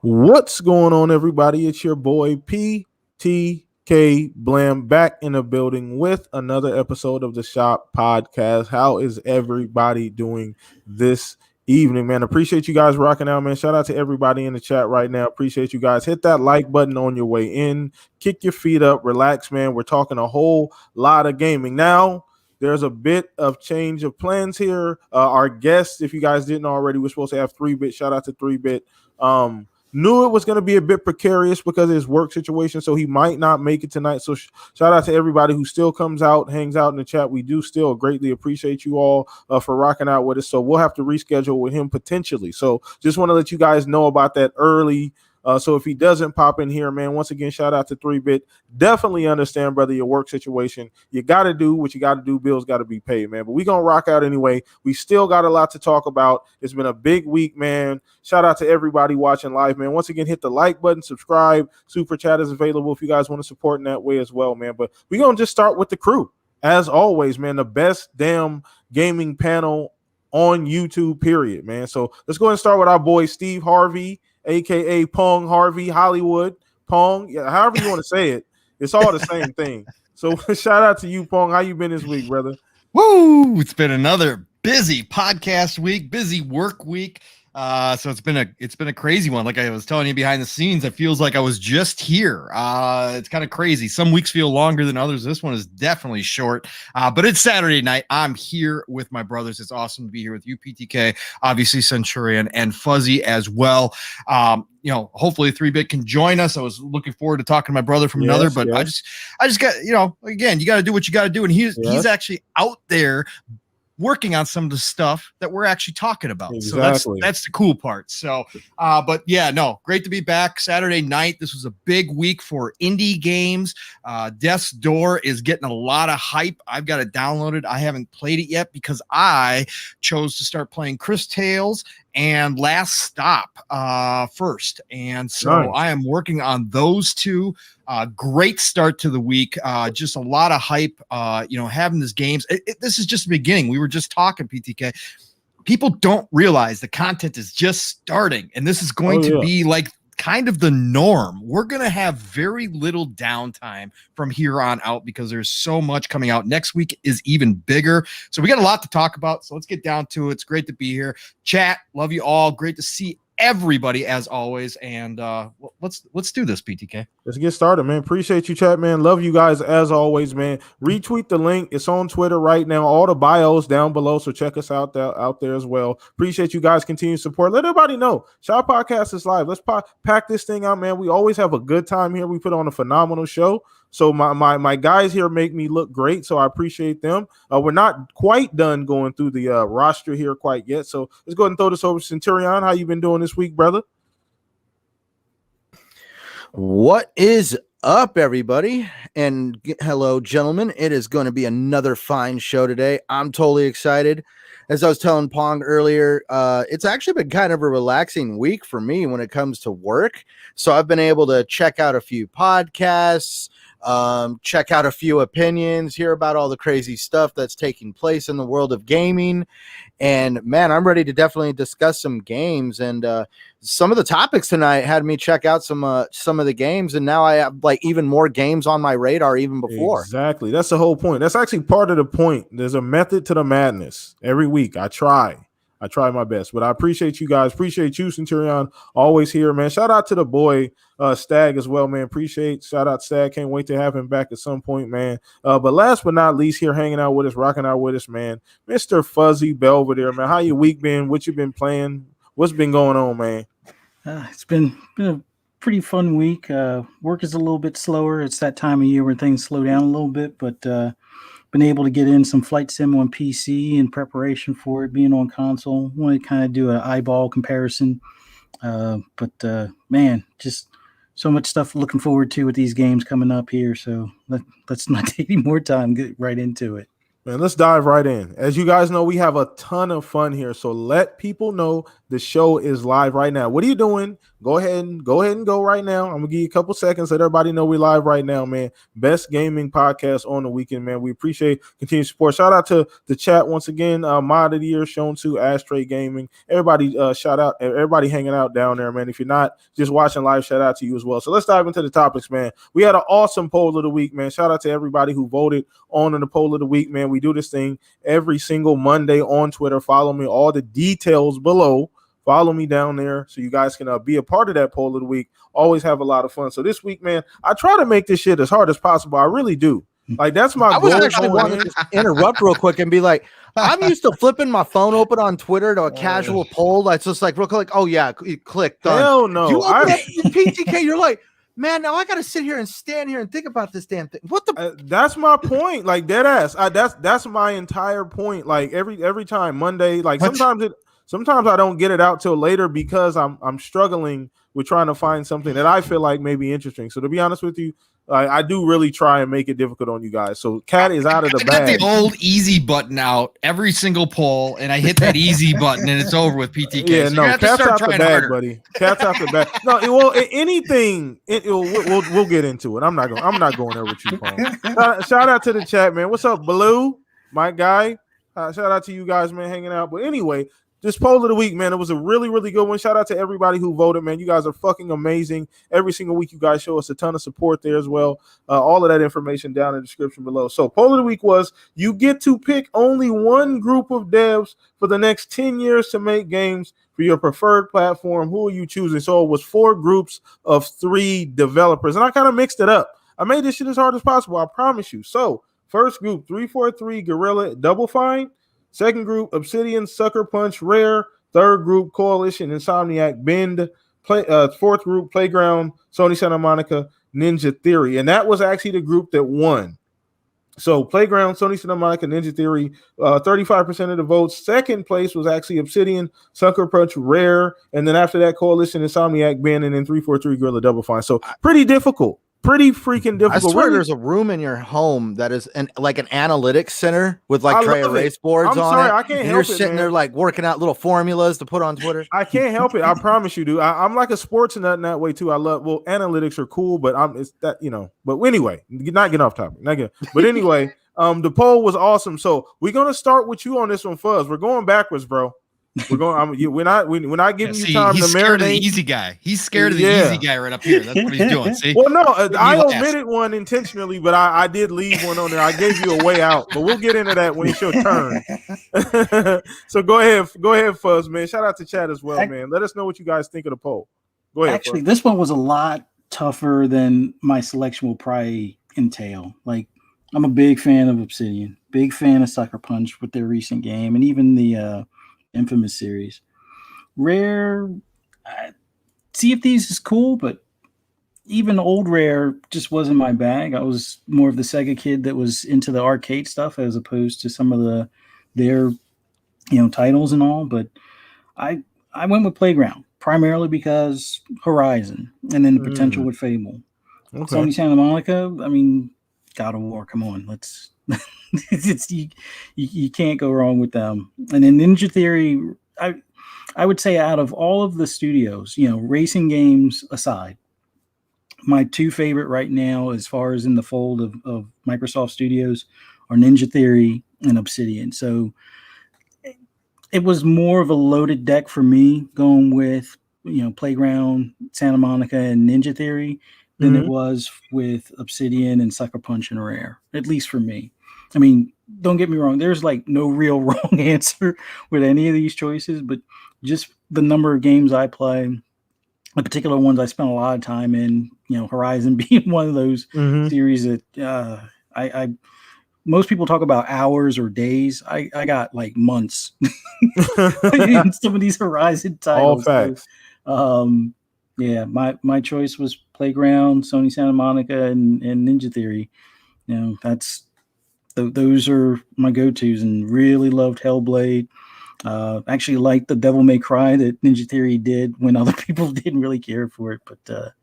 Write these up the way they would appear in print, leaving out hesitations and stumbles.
What's going on, everybody? It's your boy PTK Blam back in the building with another episode of the Shop Podcast. How is everybody doing this evening, man? Appreciate you guys rocking out, man. Shout out to everybody in the chat right now. Appreciate you guys. Hit that like button on your way in. Kick your feet up. Relax, man. We're talking a whole lot of gaming now. There's a bit of change of plans here. Our guest, if you guys didn't already, we're supposed to have 3-Bit. Shout out to 3-Bit. Knew it was going to be a bit precarious because of his work situation, so he might not make it tonight. So shout out to everybody who still comes out, hangs out in the chat. We do still greatly appreciate you all for rocking out with us. So we'll have to reschedule with him potentially. So just want to let you guys know about that early. So if he doesn't pop in here, man, once again, shout out to 3-Bit. Definitely understand, brother, your work situation. You got to do what you got to do. Bills got to be paid, man. But we're going to rock out anyway. We still got a lot to talk about. It's been a big week, man. Shout out to everybody watching live, man. Once again, hit the like button, subscribe. Super chat is available if you guys want to support in that way as well, man. But we're going to just start with the crew. As always, man, the best damn gaming panel on YouTube, period, man. So let's go ahead and start with our boy, Steve Harvey, a.k.a. Pong Harvey, Hollywood, Pong, yeah, however you want to say it. It's all the same thing. So shout out to you, Pong. How you been this week, brother? Woo! It's been another busy podcast week, busy work week. So it's been a crazy one. Like I was telling you behind the scenes, it feels like I was just here. It's kind of crazy. Some weeks feel longer than others. This one is definitely short. But it's Saturday night. I'm here with my brothers. It's awesome to be here with you, PTK, obviously Centurion and Fuzzy as well. Hopefully 3-Bit can join us. I was looking forward to talking to my brother from another, but yes. I just got, again, you got to do what you got to do. And he's actually out there working on some of the stuff that we're actually talking about. Exactly. So that's the cool part. So, but yeah, no, great to be back Saturday night. This was a big week for indie games. Death's Door is getting a lot of hype. I've got it downloaded. I haven't played it yet because I chose to start playing Chris Tales and Last Stop first. And so nice. I am working on those two. Great start to the week. Just a lot of hype, having these games. This is just the beginning. We were just talking, PTK. People don't realize the content is just starting, and this is going to be like kind of the norm. We're going to have very little downtime from here on out because there's so much coming out. Next week is even bigger. So we got a lot to talk about. So let's get down to it. It's great to be here. Chat, love you all. Great to see everybody as always. And let's do this, PTK. Let's get started, man. Appreciate you, chat, man. Love you guys as always, man. Retweet the link. It's on Twitter right now. All the bios down below. So check us out there as well. Appreciate you guys' continued support. Let everybody know. Shop Podcast is live. Let's pack this thing out, man. We always have a good time here. We put on a phenomenal show. So my guys here make me look great, so I appreciate them. We're not quite done going through the roster here quite yet. So let's go ahead and throw this over to Centurion. How you been doing this week, brother? What is up, everybody? And hello, gentlemen. It is going to be another fine show today. I'm totally excited. As I was telling Pong earlier, it's actually been kind of a relaxing week for me when it comes to work. So I've been able to check out a few podcasts, check out a few opinions, hear about all the crazy stuff that's taking place in the world of gaming. And man, I'm ready to definitely discuss some games. And some of the topics tonight had me check out some of the games. And now I have like even more games on my radar even before. Exactly. That's the whole point. That's actually part of the point. There's a method to the madness. Every week I try my best, but I appreciate you guys. Appreciate you, Centurion. Always here, man. Shout out to the boy Stag as well, man. Shout out Stag. Can't wait to have him back at some point, man. But last but not least, here hanging out with us, rocking out with us, man. Mr. Fuzzy Belvedere, man. How your week been? What you been playing? What's been going on, man? It's been a pretty fun week. Work is a little bit slower. It's that time of year where things slow down a little bit, but been able to get in some flight sim on PC in preparation for it being on console. Want to kind of do an eyeball comparison. But man, just so much stuff looking forward to with these games coming up here. So let's not take any more time. Get right into it. Man, let's dive right in. As you guys know, we have a ton of fun here. So let people know The show is live right now. What are you doing? Go ahead and go right now. I'm gonna give you a couple seconds. Let everybody know we're live right now, man. Best gaming podcast on the weekend, man. We appreciate continued support. Shout out to the chat once again. Mod of the year, shown to Ashtray Gaming. Everybody, shout out everybody hanging out down there, man. If you're not just watching live, shout out to you as well. So let's dive into the topics, man. We had an awesome poll of the week, man. Shout out to everybody who voted on in the poll of the week, man. We do this thing every single Monday on Twitter. Follow me. All the details below. Follow me down there so you guys can be a part of that poll of the week. Always have a lot of fun. So this week, man, I try to make this shit as hard as possible. I really do. Like, that's my goal. I was actually wanting to interrupt real quick and be like, I'm used to flipping my phone open on Twitter to a casual poll. That's just like real quick. Oh yeah, you click. Done. Hell no. You open up PTK, you're like, man, now I got to sit here and stand here and think about this damn thing. What the? That's my point. Like, dead ass. That's my entire point. Like every time Monday. Like sometimes I don't get it out till later because I'm struggling with trying to find something that I feel like may be interesting. So to be honest with you, I do really try and make it difficult on you guys. So Cat is out of the bag. I got the old easy button out every single poll, and I hit that easy button, and it's over with PTK. Yeah, so no, Cat's out the bag, harder. Buddy. Cat's out the bag. No, well, anything. We'll get into it. I'm not going there with you, Pong. Shout out to the chat, man. What's up, Blue, my guy? Shout out to you guys, man, hanging out. But anyway, this poll of the week, man, it was a really, really good one. Shout out to everybody who voted, man. You guys are fucking amazing. Every single week, you guys show us a ton of support there as well. All of that information down in the description below. So poll of the week was, you get to pick only one group of devs for the next 10 years to make games for your preferred platform. Who are you choosing? So it was 4 groups of 3 developers. And I kind of mixed it up. I made this shit as hard as possible, I promise you. So first group, 343 Gorilla, Double Fine. Second group, Obsidian, Sucker Punch, Rare. Third group, Coalition, Insomniac, Bend. Fourth group, Playground, Sony Santa Monica, Ninja Theory. And that was actually the group that won. So Playground, Sony Santa Monica, Ninja Theory, 35% of the votes. Second place was actually Obsidian, Sucker Punch, Rare. And then after that, Coalition, Insomniac, Bend, and then 343 Gorilla, Double Fine. So pretty difficult. Pretty freaking difficult. I swear there's a room in your home that is like an analytics center with like tray erase boards on it. I can't help it. You're sitting there like working out little formulas to put on Twitter. I can't help it. I promise you, dude. I'm like a sports nut in that way too. Analytics are cool, but it's that, But anyway, not getting off topic. But anyway, the poll was awesome. So we're gonna start with you on this one, Fuzz. We're going backwards, bro. We're not giving you time to marinate. He's scared of the easy guy. He's scared of the easy guy right up here. That's what he's doing. See? Well, no, I omitted one intentionally, but I did leave one on there. I gave you a way out, but we'll get into that when it's your turn. So go ahead, Fuzz, man. Shout out to chat as well, man. Let us know what you guys think of the poll. Go ahead. Actually, Fuzz. This one was a lot tougher than my selection will probably entail. Like, I'm a big fan of Obsidian, big fan of Sucker Punch with their recent game, and even the Infamous series. Rare, Sea of Thieves is cool, but even old Rare just wasn't my bag. I was more of the Sega kid that was into the arcade stuff as opposed to some of their titles and all. But I went with Playground primarily because Horizon and then the potential with Fable. Okay. Sony Santa Monica, I mean, God of War, come on, let's you can't go wrong with them. And then Ninja Theory, I would say out of all of the studios, racing games aside, my 2 favorite right now, as far as in the fold of Microsoft Studios, are Ninja Theory and Obsidian. So it was more of a loaded deck for me going with, Playground, Santa Monica, and Ninja Theory than it was with Obsidian and Sucker Punch and Rare, at least for me. I mean, don't get me wrong. There's like no real wrong answer with any of these choices, but just the number of games I play, the particular ones I spent a lot of time in, Horizon being one of those series that I most people talk about hours or days. I got like months in some of these Horizon titles. All facts. So, yeah, my choice was Playground, Sony Santa Monica, and Ninja Theory. Those are my go-tos, and really loved Hellblade. Actually liked the Devil May Cry that Ninja Theory did when other people didn't really care for it. But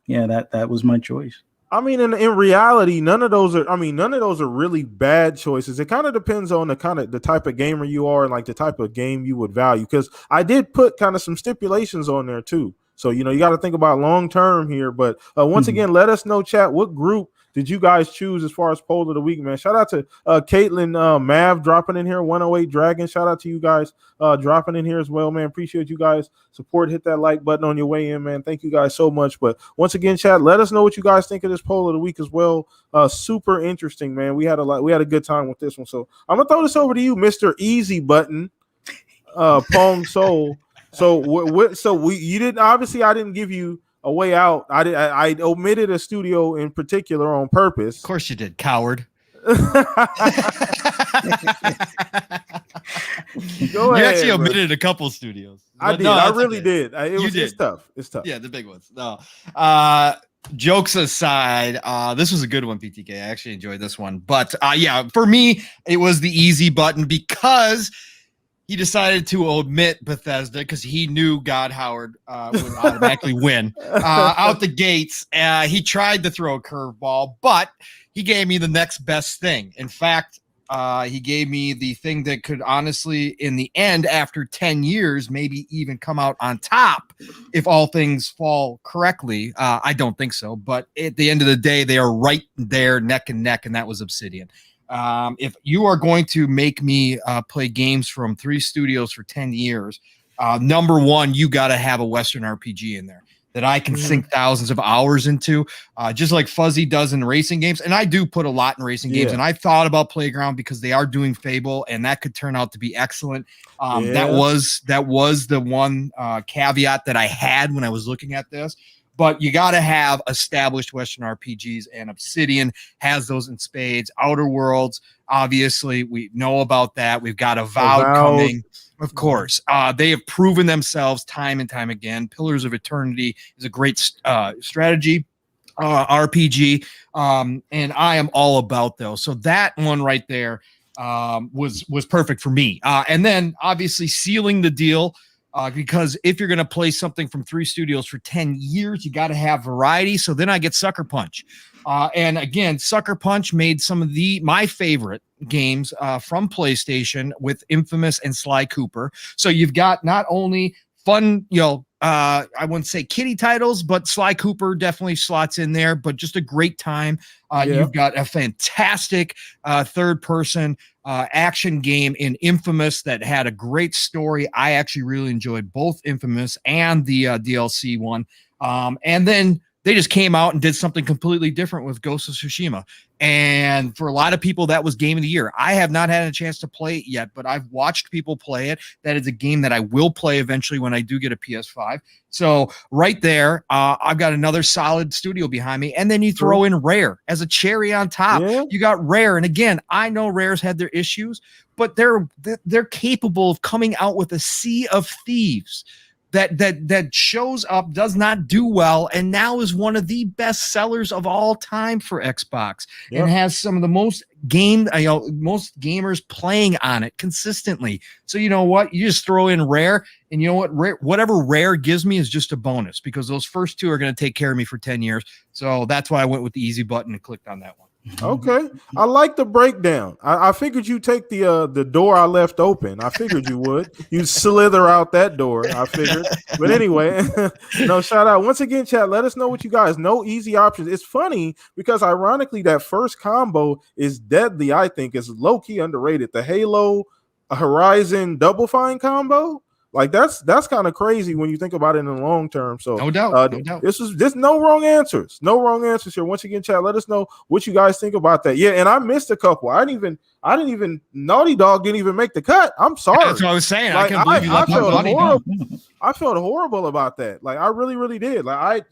yeah, that was my choice. I mean, in reality, none of those are really bad choices. It kind of depends on the type of gamer you are and like the type of game you would value. Because I did put kind of some stipulations on there too. So you got to think about long term here. But once again, let us know, chat, what group did you guys choose as far as poll of the week, man? Shout out to Caitlin Mav dropping in here, 108 Dragon. Shout out to you guys dropping in here as well, man. Appreciate you guys support. Hit that like button on your way in, man. Thank you guys so much. But once again, chat, let us know what you guys think of this poll of the week as well. Super interesting, man. We had a good time with this one. So I'm gonna throw this over to you, Mr. Easy Button, Pong Soul. So you didn't, obviously I didn't give you a way out. I omitted a studio in particular on purpose. Of course you did, coward. Go You ahead, actually bro. omitted a couple studios. I But did. no, I that's really okay. did. It's tough. It's tough. Yeah, the big ones. No. Jokes aside, this was a good one, PTK. I actually enjoyed this one. But yeah, for me, it was the easy button because he decided to omit Bethesda because he knew God Howard would automatically win out the gates. He tried to throw a curveball, but he gave me the next best thing. In fact, he gave me the thing that could honestly, in the end, after 10 years, maybe even come out on top if all things fall correctly. I don't think so, but at the end of the day, they are right there neck and neck, and that was Obsidian. If you are going to make me play games from 3 studios for 10 years, number one, you got to have a Western RPG in there that I can sink thousands of hours into, just like Fuzzy does in racing games. And I do put a lot in racing games. And I thought about Playground because they are doing Fable, and that could turn out to be excellent. That was the one caveat that I had when I was looking at this. But you got to have established Western RPGs, and Obsidian has those in spades. Outer Worlds, obviously, we know about that. We've got Avowed coming. Of course, they have proven themselves time and time again. Pillars of Eternity is a great strategy RPG, and I am all about those. So that one right there was perfect for me. And then obviously sealing the deal. Because if you're going to play something from 3 studios for 10 years, you got to have variety. So then I get Sucker Punch. And again, Sucker Punch made some of my favorite games from PlayStation with Infamous and Sly Cooper. So you've got not only fun, I wouldn't say kiddie titles, but Sly Cooper definitely slots in there, but just a great time. You've got a fantastic third-person action game in Infamous that had a great story. I actually really enjoyed both Infamous and the DLC one. And then they just came out and did something completely different with Ghost of Tsushima. And for a lot of people, that was game of the year. I have not had a chance to play it yet, but I've watched people play it. That is a game that I will play eventually when I do get a PS5. So right there, I've got another solid studio behind me. And then you throw in Rare as a cherry on top. Yeah. You got Rare. And again, I know Rare's had their issues, but they're capable of coming out with a Sea of Thieves that shows up, does not do well, and now is one of the best sellers of all time for Xbox, and has some of the most gamers playing on it consistently. So you know what? You just throw in Rare, and you know what? Whatever Rare gives me is just a bonus because those first 2 are going to take care of me for 10 years. So that's why I went with the easy button and clicked on that one. Okay, I like the breakdown. I figured you take the door I left open. I figured you would. You slither out that door. I figured, but anyway, no, shout out once again, chat. Let us know what you guys know. Easy options. It's funny because ironically, that first combo is deadly. I think is low key underrated. The Halo Horizon Double Fine combo. Like that's kind of crazy when you think about it in the long term. So no doubt, no doubt. This no wrong answers. No wrong answers here. Once again, chat, let us know what you guys think about that. Yeah, and I missed a couple. I didn't even Naughty Dog didn't even make the cut. I'm sorry. That's what I was saying. Like, I can't believe you left out Naughty Dog. I felt horrible about that. Like I really, really did. Like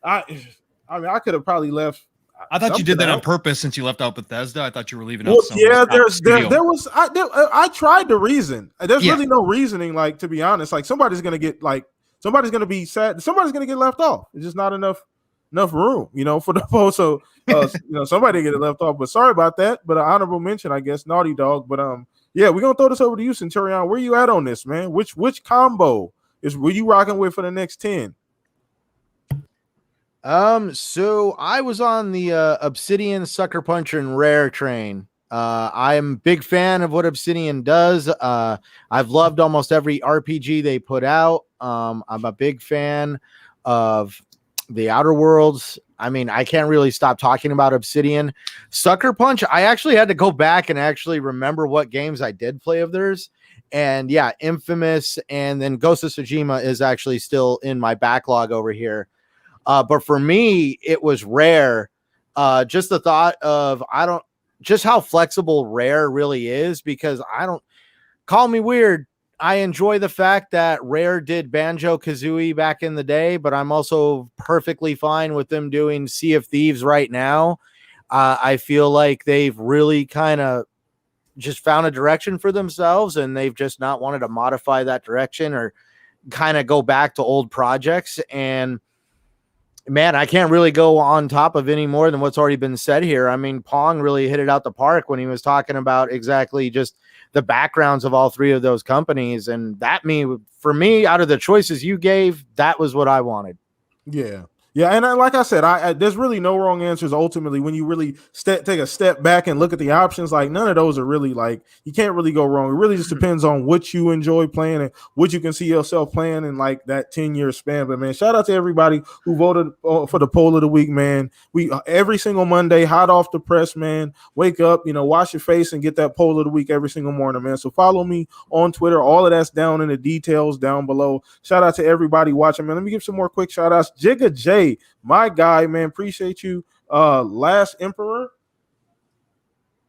I mean, I could have probably left. I thought you did that on purpose since you left out Bethesda. I thought you were leaving out some. Yeah, there was. I tried to reason. There's really no reasoning. Like to be honest, like somebody's gonna be sad. Somebody's gonna get left off. It's just not enough room, for the post. So somebody get it left off. But sorry about that. But an honorable mention, I guess, Naughty Dog. But yeah, we're gonna throw this over to you, Centurion. Where you at on this, man? Which combo were you rocking with for the next 10? So I was on the Obsidian, Sucker Punch, and Rare train. I'm a big fan of what Obsidian does. I've loved almost every RPG they put out. I'm a big fan of the Outer Worlds. I mean, I can't really stop talking about Obsidian. Sucker Punch, I actually had to go back and actually remember what games I did play of theirs. And yeah, Infamous and then Ghost of Tsushima is actually still in my backlog over here. But for me, it was Rare. Just the thought of just how flexible Rare really is, because I don't, call me weird, I enjoy the fact that Rare did Banjo-Kazooie back in the day, but I'm also perfectly fine with them doing Sea of Thieves right now. I feel like they've really kind of just found a direction for themselves, and they've just not wanted to modify that direction or kind of go back to old projects. And man, I can't really go on top of any more than what's already been said here. I mean, Pong really hit it out the park when he was talking about exactly just the backgrounds of all three of those companies. And for me, out of the choices you gave, that was what I wanted. Yeah. Yeah, and like I said, there's really no wrong answers ultimately when you really take a step back and look at the options. Like, none of those are really, like, you can't really go wrong. It really just depends on what you enjoy playing and what you can see yourself playing in, like, that 10-year span. But, man, shout out to everybody who voted for the poll of the week, man. We every single Monday, hot off the press, man, wake up, wash your face and get that poll of the week every single morning, man. So follow me on Twitter. All of that's down in the details down below. Shout out to everybody watching, man. Let me give some more quick shout outs. Jigga J, my guy, man, appreciate you. Last Emperor,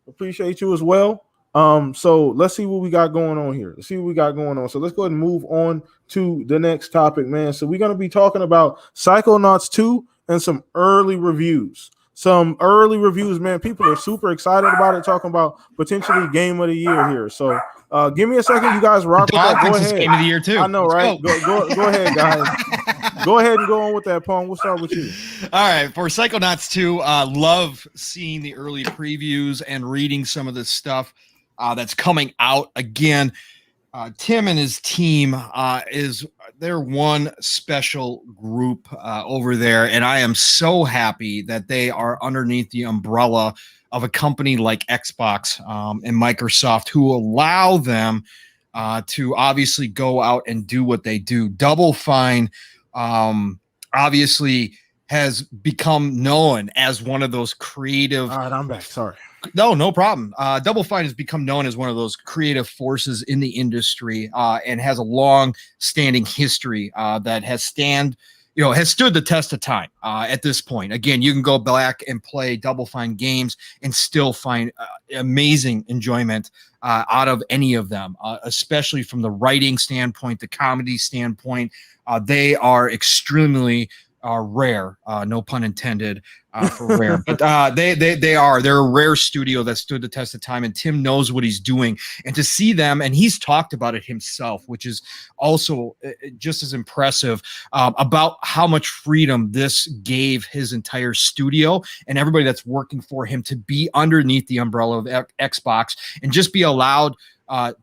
appreciate you as well. So let's see what we got going on here. So let's go ahead and move on to the next topic, man. So we're going to be talking about Psychonauts 2 and some early reviews. Man. People are super excited about it, talking about potentially game of the year here. So give me a second, you guys rock with that. Go ahead. Game of the year too. I know, right? Go ahead, guys. Go ahead and go on with that, Pong. We'll start with you. All right. For Psychonauts 2, love seeing the early previews and reading some of this stuff that's coming out. Again, Tim and his team they're one special group over there, and I am so happy that they are underneath the umbrella of a company like Xbox and Microsoft, who allow them to obviously go out and do what they do. Double Fine obviously has become known as one of those creative. All right, I'm back. Sorry. No problem. Double Fine has become known as one of those creative forces in the industry and has a long-standing history that has stood the test of time at this point. Again, you can go back and play Double Fine games and still find amazing enjoyment out of any of them, especially from the writing standpoint, the comedy standpoint. They are extremely rare, no pun intended for rare, but they're a rare studio that stood the test of time, and Tim knows what he's doing. And to see them, and he's talked about it himself, which is also just as impressive, about how much freedom this gave his entire studio and everybody that's working for him to be underneath the umbrella of Xbox and just be allowed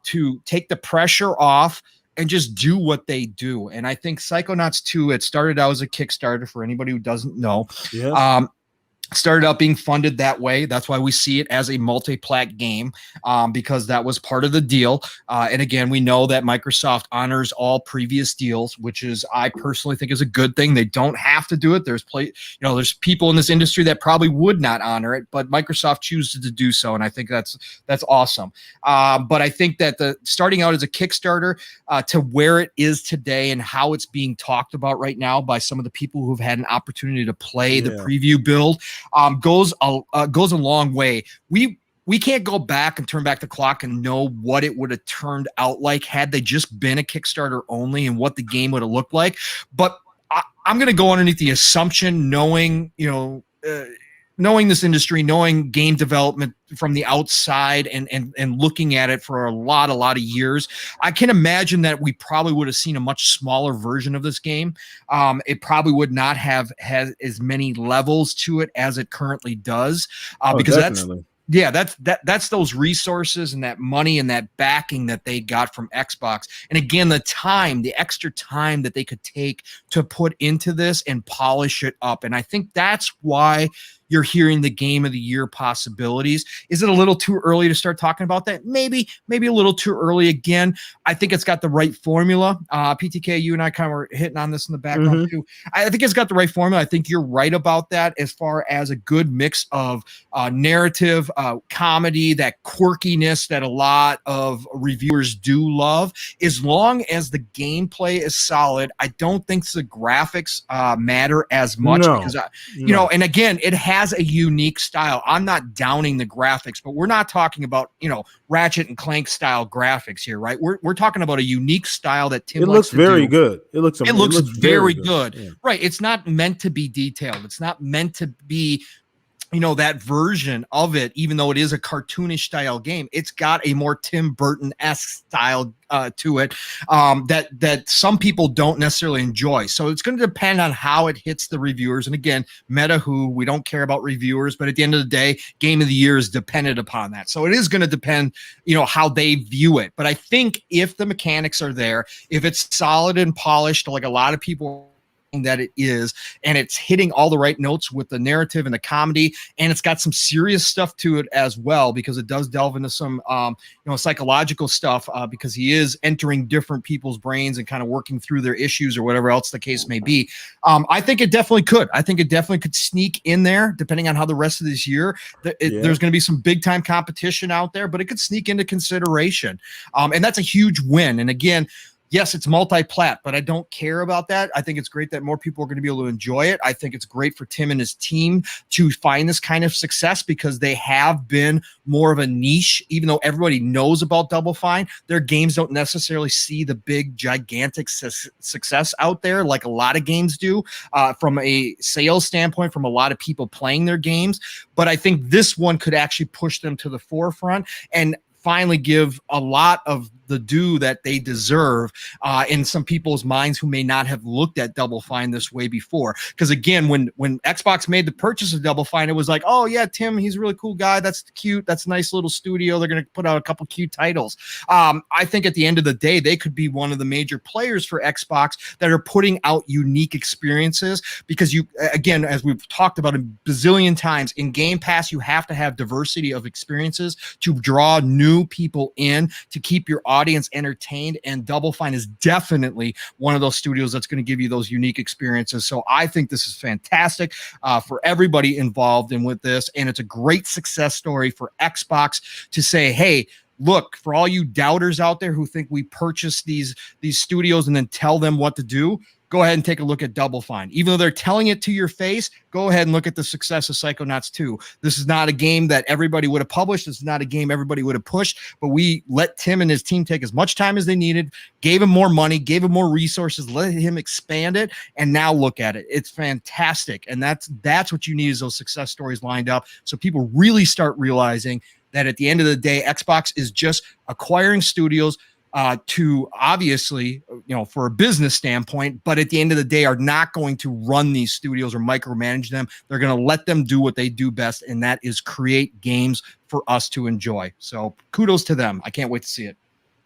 to take the pressure off and just do what they do. And I think Psychonauts 2, it started out as a Kickstarter for anybody who doesn't know. Yeah. Started out being funded that way. That's why we see it as a multi-plat game, because that was part of the deal. And again, we know that Microsoft honors all previous deals, which is, I personally think, is a good thing. They don't have to do it. There's people in this industry that probably would not honor it, but Microsoft chooses to do so, and I think that's awesome. But I think that the starting out as a Kickstarter to where it is today and how it's being talked about right now by some of the people who've had an opportunity to play the preview build, goes a long way. We can't go back and turn back the clock and know what it would have turned out like had they just been a Kickstarter only and what the game would have looked like. But I'm going to go underneath the assumption, knowing this industry, knowing game development from the outside and looking at it for a lot of years, I can imagine that we probably would have seen a much smaller version of this game. It probably would not have had as many levels to it as it currently does, because definitely. Yeah, that's those resources and that money and that backing that they got from Xbox. And again, the extra time that they could take to put into this and polish it up. And I think that's why you're hearing the game of the year possibilities. Is it a little too early to start talking about that? Maybe a little too early. Again, I think it's got the right formula. PTK, you and I kind of were hitting on this in the background too. I think it's got the right formula. I think you're right about that as far as a good mix of narrative, comedy, that quirkiness that a lot of reviewers do love. As long as the gameplay is solid, I don't think the graphics matter as much because, you know, and again, it has a unique style. I'm not downing the graphics, but we're not talking about, you know, Ratchet and Clank style graphics here, right? We're talking about a unique style that Tim looks very good. It looks very good. Yeah. Right. It's not meant to be detailed. It's not meant to be, you know, that version of it, even though it is a cartoonish style game. It's got a more Tim Burton-esque style to it that some people don't necessarily enjoy. So it's going to depend on how it hits the reviewers. And again, we don't care about reviewers, but at the end of the day, game of the year is dependent upon that. So it is going to depend, you know, how they view it. But I think if the mechanics are there, if it's solid and polished, like a lot of people that it is, and it's hitting all the right notes with the narrative and the comedy, and it's got some serious stuff to it as well, because it does delve into some psychological stuff, because he is entering different people's brains and kind of working through their issues or whatever else the case may be. I think it definitely could sneak in there, depending on how the rest of this year there's going to be some big time competition out there, but it could sneak into consideration, and that's a huge win. And again, yes, it's multi-plat, but I don't care about that. I think it's great that more people are going to be able to enjoy it. I think it's great for Tim and his team to find this kind of success, because they have been more of a niche. Even though everybody knows about Double Fine, their games don't necessarily see the big, gigantic success out there like a lot of games do, from a sales standpoint, from a lot of people playing their games. But I think this one could actually push them to the forefront and finally give a lot of the due that they deserve in some people's minds who may not have looked at Double Fine this way before. Because again, when Xbox made the purchase of Double Fine, it was like, oh yeah, Tim, he's a really cool guy. That's cute. That's a nice little studio. They're going to put out a couple cute titles. I think at the end of the day, they could be one of the major players for Xbox that are putting out unique experiences, because you, again, as we've talked about a bazillion times, in Game Pass, you have to have diversity of experiences to draw new people in, to keep your audience entertained, and Double Fine is definitely one of those studios that's going to give you those unique experiences. So I think this is fantastic for everybody involved in with this, and it's a great success story for Xbox to say, hey, look, for all you doubters out there who think we purchase these studios and then tell them what to do, go ahead and take a look at Double Fine. Even though they're telling it to your face, go ahead and look at the success of Psychonauts 2. This is not a game that everybody would have published. This is not a game everybody would have pushed, but we let Tim and his team take as much time as they needed, gave him more money, gave him more resources, let him expand it, and now look at it. It's fantastic. And that's what you need, is those success stories lined up, so people really start realizing that at the end of the day, Xbox is just acquiring studios to obviously, for a business standpoint, but at the end of the day are not going to run these studios or micromanage them. They're going to let them do what they do best, and that is create games for us to enjoy. So kudos to them. I can't wait to see it.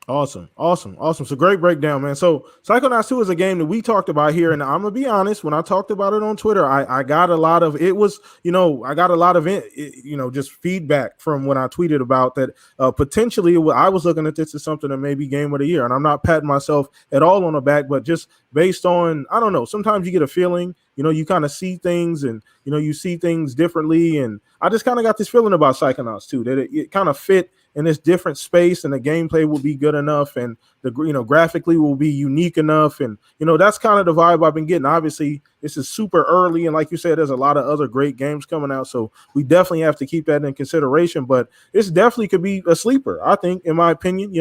Awesome. So great breakdown, man. So Psychonauts 2 is a game that we talked about here, and I'm gonna be honest, when I talked about it on Twitter, I got a lot of just feedback from when I tweeted about that. Potentially I was looking at this as something that may be game of the year, and I'm not patting myself at all on the back, but just based on, I don't know, sometimes you get a feeling, you kind of see things, and you see things differently, and I just kind of got this feeling about Psychonauts 2 that it kind of fit in this different space, and the gameplay will be good enough, and the graphically will be unique enough, and that's kind of the vibe I've been getting. Obviously, this is super early, and like you said, there's a lot of other great games coming out, so we definitely have to keep that in consideration. But this definitely could be a sleeper, I think, in my opinion.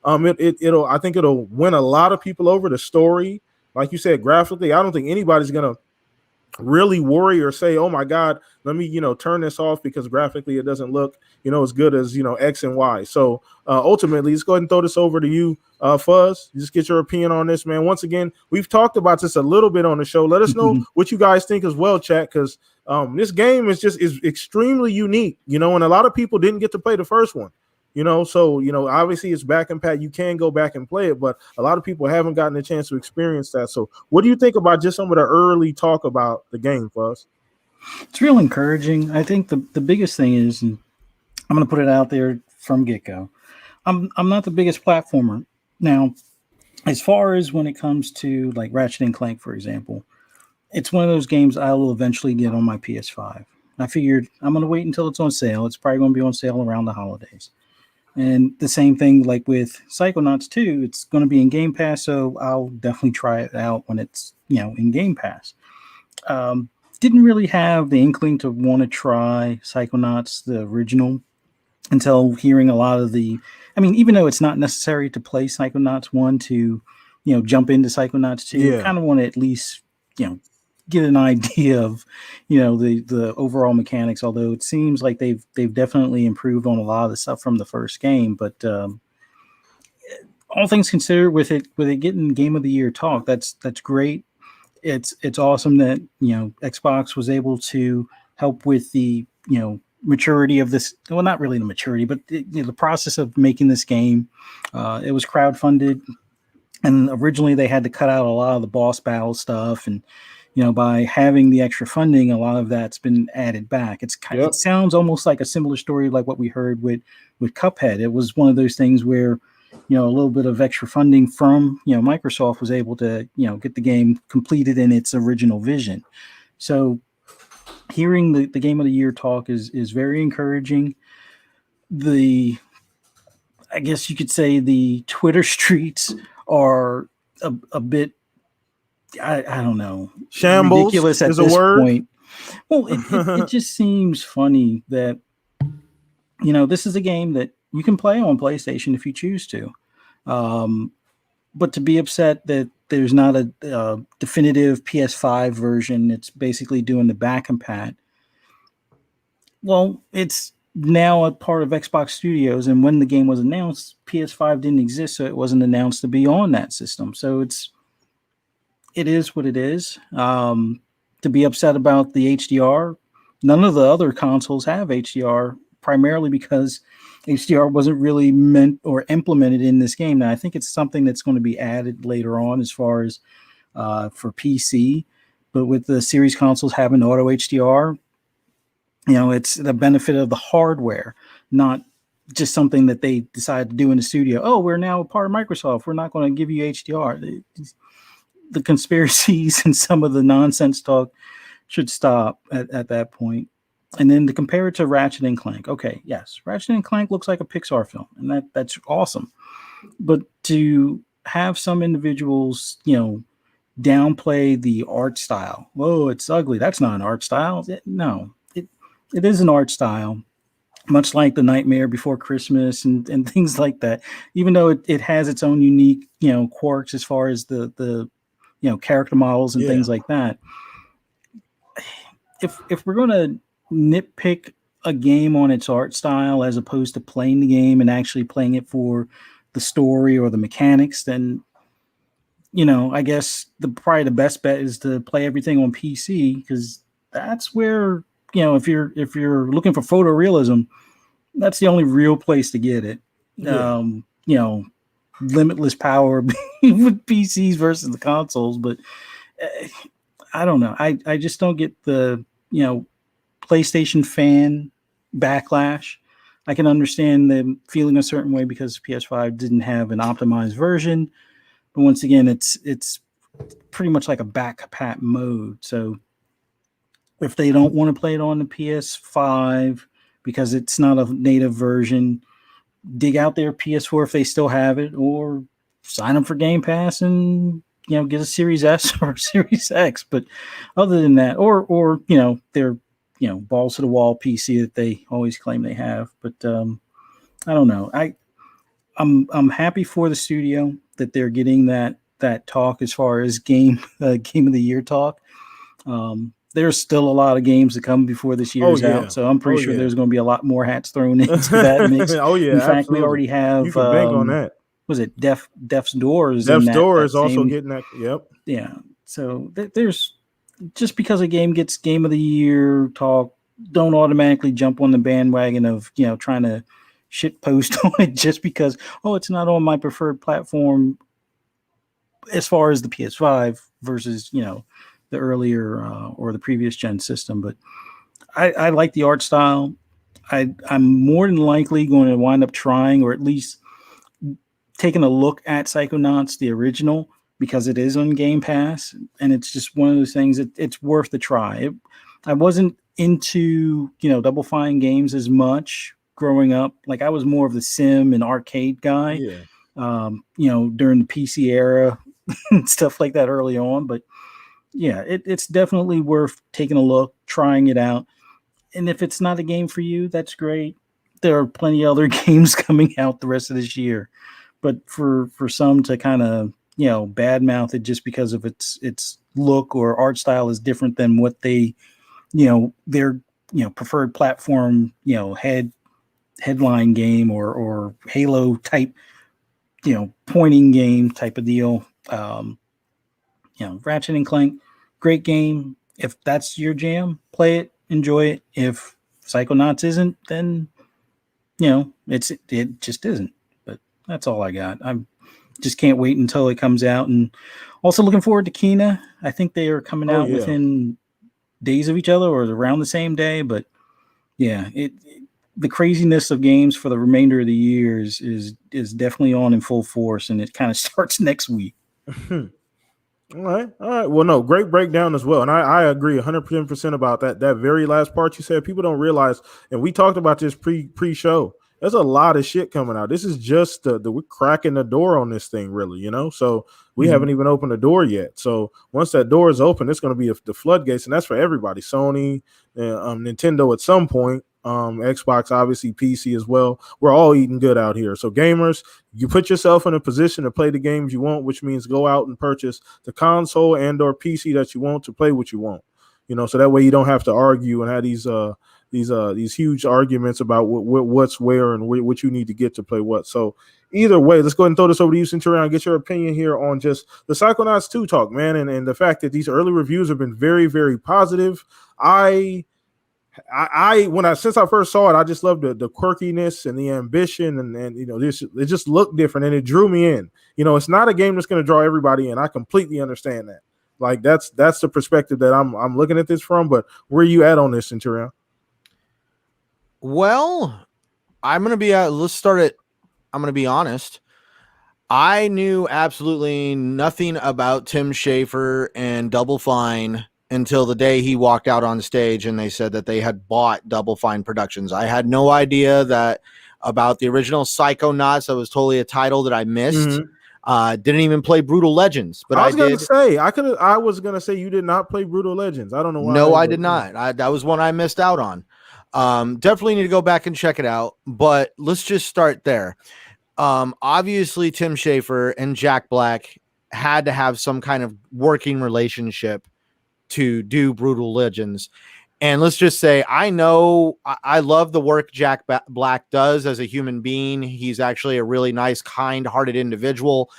I think it'll win a lot of people over. The story, like you said, graphically, I don't think anybody's gonna really worry or say, oh my God, let me, turn this off because graphically it doesn't look, as good as, X and Y. So ultimately, let's go ahead and throw this over to you, Fuzz. Just get your opinion on this, man. Once again, we've talked about this a little bit on the show. Let us know what you guys think as well, chat, because this game is extremely unique, and a lot of people didn't get to play the first one. So obviously it's back and pat. You can go back and play it, but a lot of people haven't gotten a chance to experience that. So what do you think about just some of the early talk about the game, Fuzz? It's real encouraging. I think the biggest thing is, and I'm going to put it out there from get-go, I'm not the biggest platformer. Now, as far as when it comes to like Ratchet and Clank, for example, it's one of those games I will eventually get on my PS5. I figured I'm going to wait until it's on sale. It's probably going to be on sale around the holidays. And the same thing like with Psychonauts 2, it's going to be in Game Pass, so I'll definitely try it out when it's, in Game Pass. Didn't really have the inkling to want to try Psychonauts, the original, until hearing a lot of even though it's not necessary to play Psychonauts 1 to, jump into Psychonauts 2, you kind of want to at least, get an idea of, the overall mechanics, although it seems like they've definitely improved on a lot of the stuff from the first game. But all things considered, with it getting Game of the Year talk, that's great. It's awesome that, Xbox was able to help with the, maturity of this. Well, not really the maturity, but the process of making this game. It was crowdfunded, and originally they had to cut out a lot of the boss battle stuff, and by having the extra funding, a lot of that's been added back. It sounds almost like a similar story like what we heard with Cuphead. It was one of those things where, a little bit of extra funding from, Microsoft was able to, get the game completed in its original vision. So hearing the Game of the Year talk is very encouraging. I guess you could say the Twitter streets are a bit, I don't know, shambles ridiculous at this point. Well, it just seems funny that, this is a game that you can play on PlayStation if you choose to. But to be upset that there's not a definitive PS5 version, it's basically doing the back compat. Well, it's now a part of Xbox Studios, and when the game was announced, PS5 didn't exist, so it wasn't announced to be on that system. So it is what it is. To be upset about the HDR, none of the other consoles have HDR, primarily because HDR wasn't really meant or implemented in this game. Now, I think it's something that's going to be added later on as far as for PC. But with the series consoles having auto HDR, it's the benefit of the hardware, not just something that they decided to do in the studio. Oh, we're now a part of Microsoft. We're not going to give you HDR. The conspiracies and some of the nonsense talk should stop at that point. And then to compare it to Ratchet and Clank. Okay, yes, Ratchet and Clank looks like a Pixar film, and that's awesome. But to have some individuals, downplay the art style. Whoa, it's ugly. That's not an art style. No, it is an art style, much like The Nightmare Before Christmas and things like that. Even though it has its own unique, quirks as far as the character models and things like that. If we're going to nitpick a game on its art style as opposed to playing the game and actually playing it for the story or the mechanics, then I guess probably the best bet is to play everything on PC, because that's where if you're looking for photorealism, that's the only real place to get it. Limitless power with PCs versus the consoles, but I don't know. I just don't get the PlayStation fan backlash. I can understand them feeling a certain way because PS5 didn't have an optimized version, but once again, it's pretty much like a back compat mode. So if they don't want to play it on the PS5 because it's not a native version, dig out their PS4 if they still have it, or sign them for Game Pass and get a Series S or a Series X. But other than that, or their balls to the wall PC that they always claim they have. But I don't know. I'm happy for the studio that they're getting that talk as far as game of the year talk. there's still a lot of games to come before this year Oh, is yeah. out. So I'm pretty Oh, sure yeah. there's going to be a lot more hats thrown into that mix. Oh, yeah. In fact, absolutely. we already have You can bank on that. was it Death's Doors? Death's in Door that is also same, getting that. Yep. yeah. So there's just because a game gets Game of the Year talk, don't automatically jump on the bandwagon of trying to shit post on it just because it's not on my preferred platform as far as the PS5 versus the earlier or the previous gen system. But I like the art style. I'm more than likely going to wind up trying, or at least taking a look at Psychonauts, the original, because it is on Game Pass, and it's just one of those things that it's worth the try. I wasn't into Double Fine games as much growing up. Like, I was more of the sim and arcade guy. Yeah. During the PC era and stuff like that early on. But yeah, it's definitely worth taking a look, trying it out. And if it's not a game for you, that's great. There are plenty of other games coming out the rest of this year. But for some to kind of badmouth it just because of its look or art style is different than what they their preferred platform headline game or Halo type pointing game type of deal. Ratchet and Clank, great game. If that's your jam, play it, enjoy it. If Psychonauts isn't, then it just isn't. But that's all I got. I just can't wait until it comes out, and also looking forward to Kena. I think they are coming out within days of each other or around the same day. But yeah, the craziness of games for the remainder of the year is definitely on in full force, and it kind of starts next week. All right. Well, no, great breakdown as well. And I agree 100% about that. That very last part you said, people don't realize, and we talked about this pre-show, there's a lot of shit coming out. This is just we're cracking the door on this thing, really, so we haven't even opened the door yet. So once that door is open, it's going to be the floodgates, and that's for everybody. Sony, Nintendo at some point, Xbox, obviously PC as well. We're all eating good out here. So gamers, you put yourself in a position to play the games you want, which means go out and purchase the console and or PC that you want to play what you want. So that way you don't have to argue and have these huge arguments about what's where and what you need to get to play what. So either way, let's go ahead and throw this over to you, Centurion, get your opinion here on just the Psychonauts 2 talk, man, and the fact that these early reviews have been very, very positive. Since I first saw it, I just loved the quirkiness and the ambition, and it just looked different and it drew me in. It's not a game that's going to draw everybody in. I completely understand that. Like that's the perspective that I'm looking at this from. But where are you at on this, Centurion? Well, I'm going to be let's start it. I'm going to be honest. I knew absolutely nothing about Tim Schafer and Double Fine until the day he walked out on stage and they said that they had bought Double Fine Productions. I had no idea about the original Psychonauts. That was totally a title that I missed. Mm-hmm. Didn't even play Brutal Legends, but I was gonna say you did not play Brutal Legends. I don't know why. No, I did not. That was one I missed out on. Definitely need to go back and check it out, but let's just start there. Obviously Tim Schafer and Jack Black had to have some kind of working relationship to do Brutal Legends. And let's just say, I love the work Jack Black does as a human being. He's actually a really nice, kind-hearted individual.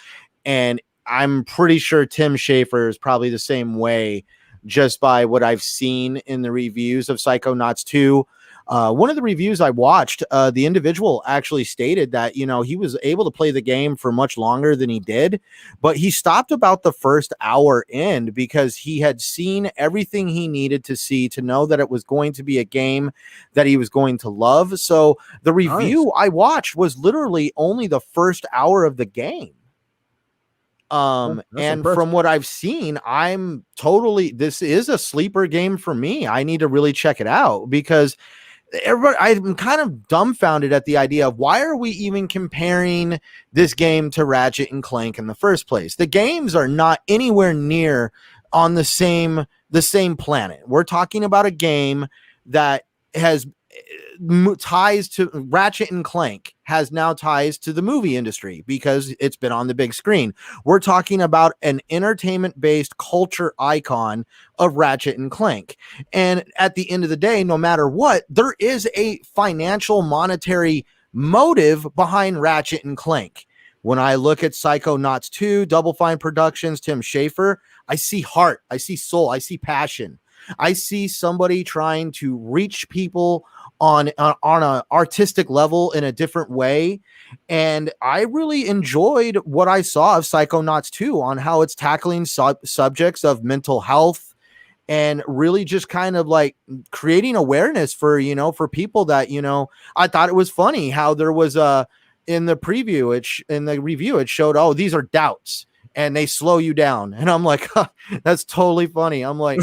And I'm pretty sure Tim Schafer is probably the same way, just by what I've seen in the reviews of Psychonauts 2. One of the reviews I watched, the individual actually stated that, he was able to play the game for much longer than he did, but he stopped about the first hour in because he had seen everything he needed to see to know that it was going to be a game that he was going to love. So the review I watched was literally only the first hour of the game. And impressive. From what I've seen, this is a sleeper game for me. I need to really check it out because I'm kind of dumbfounded at the idea of why are we even comparing this game to Ratchet and Clank in the first place? The games are not anywhere near on the same planet. We're talking about a game that has ties to Ratchet and Clank has now ties to the movie industry because it's been on the big screen. We're talking about an entertainment-based culture icon of Ratchet and Clank. And at the end of the day, no matter what, there is a financial monetary motive behind Ratchet and Clank. When I look at Psychonauts 2, Double Fine Productions, Tim Schafer, I see heart, I see soul, I see passion. I see somebody trying to reach people on an artistic level in a different way. And I really enjoyed what I saw of Psychonauts 2 on how it's tackling subjects of mental health and really just kind of like creating awareness for, for people that, I thought it was funny how there was in the preview, in the review, it showed, oh, these are doubts. And they slow you down. And I'm like, huh, that's totally funny. I'm like,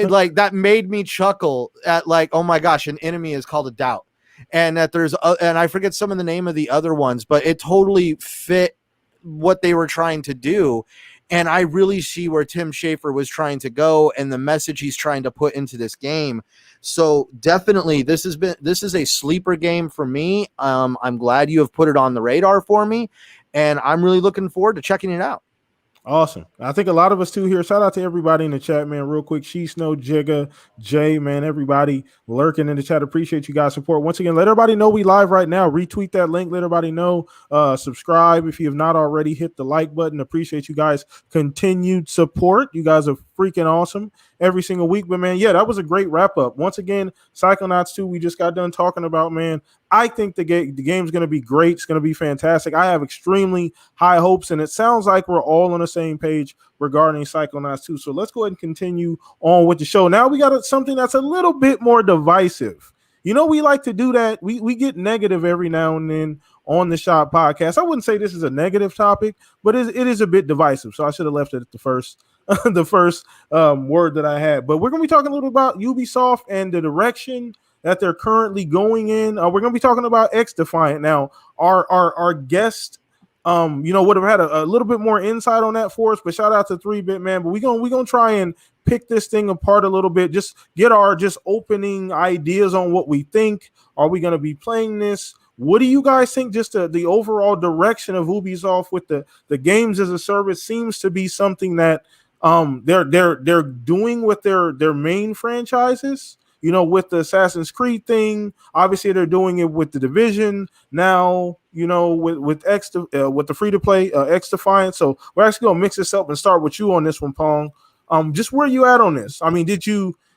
like that made me chuckle at like, oh my gosh, an enemy is called a doubt. And that there's, and I forget some of the name of the other ones, but it totally fit what they were trying to do. And I really see where Tim Schafer was trying to go and the message he's trying to put into this game. So definitely this is a sleeper game for me. I'm glad you have put it on the radar for me, and I'm really looking forward to checking it out. Awesome. I think a lot of us too here. Shout out to everybody in the chat, man. Real quick, She Snow, Jigga, Jay, man, everybody lurking in the chat. Appreciate you guys' support. Once again, let everybody know we live right now. Retweet that link. Let everybody know. Subscribe if you have not already. Hit the like button. Appreciate you guys' continued support. You guys are freaking awesome every single week. But man, yeah, that was a great wrap up. Once again, Psychonauts 2, we just got done talking about, man. I think the game's going to be great. It's going to be fantastic. I have extremely high hopes, and it sounds like we're all on the same page regarding Psychonauts 2. So let's go ahead and continue on with the show. Now we got something that's a little bit more divisive. We like to do that. We get negative every now and then on the Shop Podcast. I wouldn't say this is a negative topic, but it is a bit divisive. So I should have left it at the first word that I had. But we're going to be talking a little about Ubisoft and the direction that they're currently going in. We're going to be talking about XDefiant. Now, our guest, would have had a little bit more insight on that for us, but shout out to 3-Bit Man. But we're going to try and pick this thing apart a little bit, just get our opening ideas on what we think. Are we going to be playing this? What do you guys think? Just the overall direction of Ubisoft with the games as a service seems to be something that they're doing with their main franchises. With the Assassin's Creed thing, obviously they're doing it with the Division now. With the free to play XDefiant. So we're actually gonna mix this up and start with you on this one, Pong. Just where you at on this? I mean,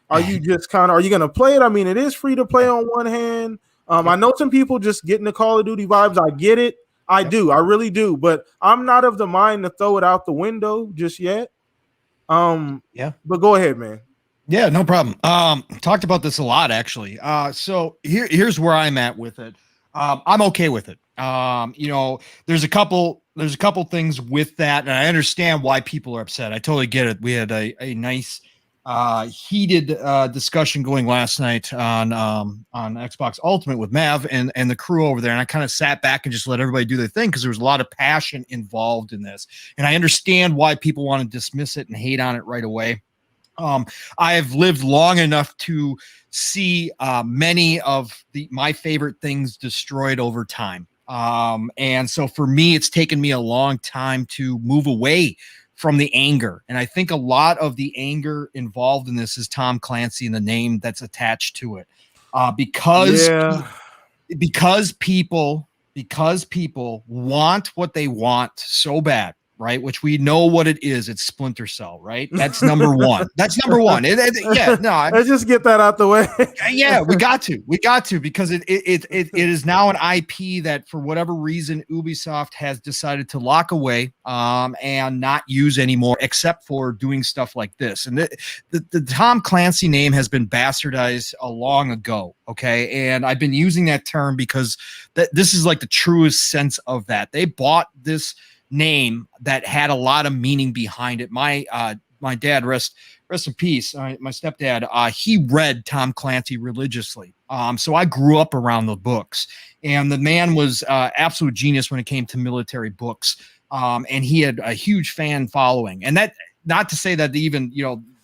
are you gonna play it? I mean, it is free to play on one hand. I know some people just getting the Call of Duty vibes. I get it. I do. I really do. But I'm not of the mind to throw it out the window just yet. But go ahead, man. Yeah, no problem. Talked about this a lot, actually. So here's where I'm at with it. I'm okay with it. There's a couple things with that, and I understand why people are upset. I totally get it. We had a nice heated discussion going last night on Xbox Ultimate with Mav and the crew over there, and I kind of sat back and just let everybody do their thing because there was a lot of passion involved in this, and I understand why people want to dismiss it and hate on it right away. I have lived long enough to see many of my favorite things destroyed over time. And so for me, it's taken me a long time to move away from the anger. And I think a lot of the anger involved in this is Tom Clancy and the name that's attached to it. Because people want what they want so bad. Right, which we know what it is. It's Splinter Cell, right? That's number one. Let's just get that out the way. Yeah, we got to because it is now an IP that for whatever reason Ubisoft has decided to lock away and not use anymore, except for doing stuff like this. And the Tom Clancy name has been bastardized long ago. Okay, and I've been using that term because this is like the truest sense of that. They bought this name that had a lot of meaning behind it. My dad, rest in peace, my stepdad, he read Tom Clancy religiously. So I grew up around the books, and the man was absolute genius when it came to military books. And he had a huge fan following, and that, not to say that even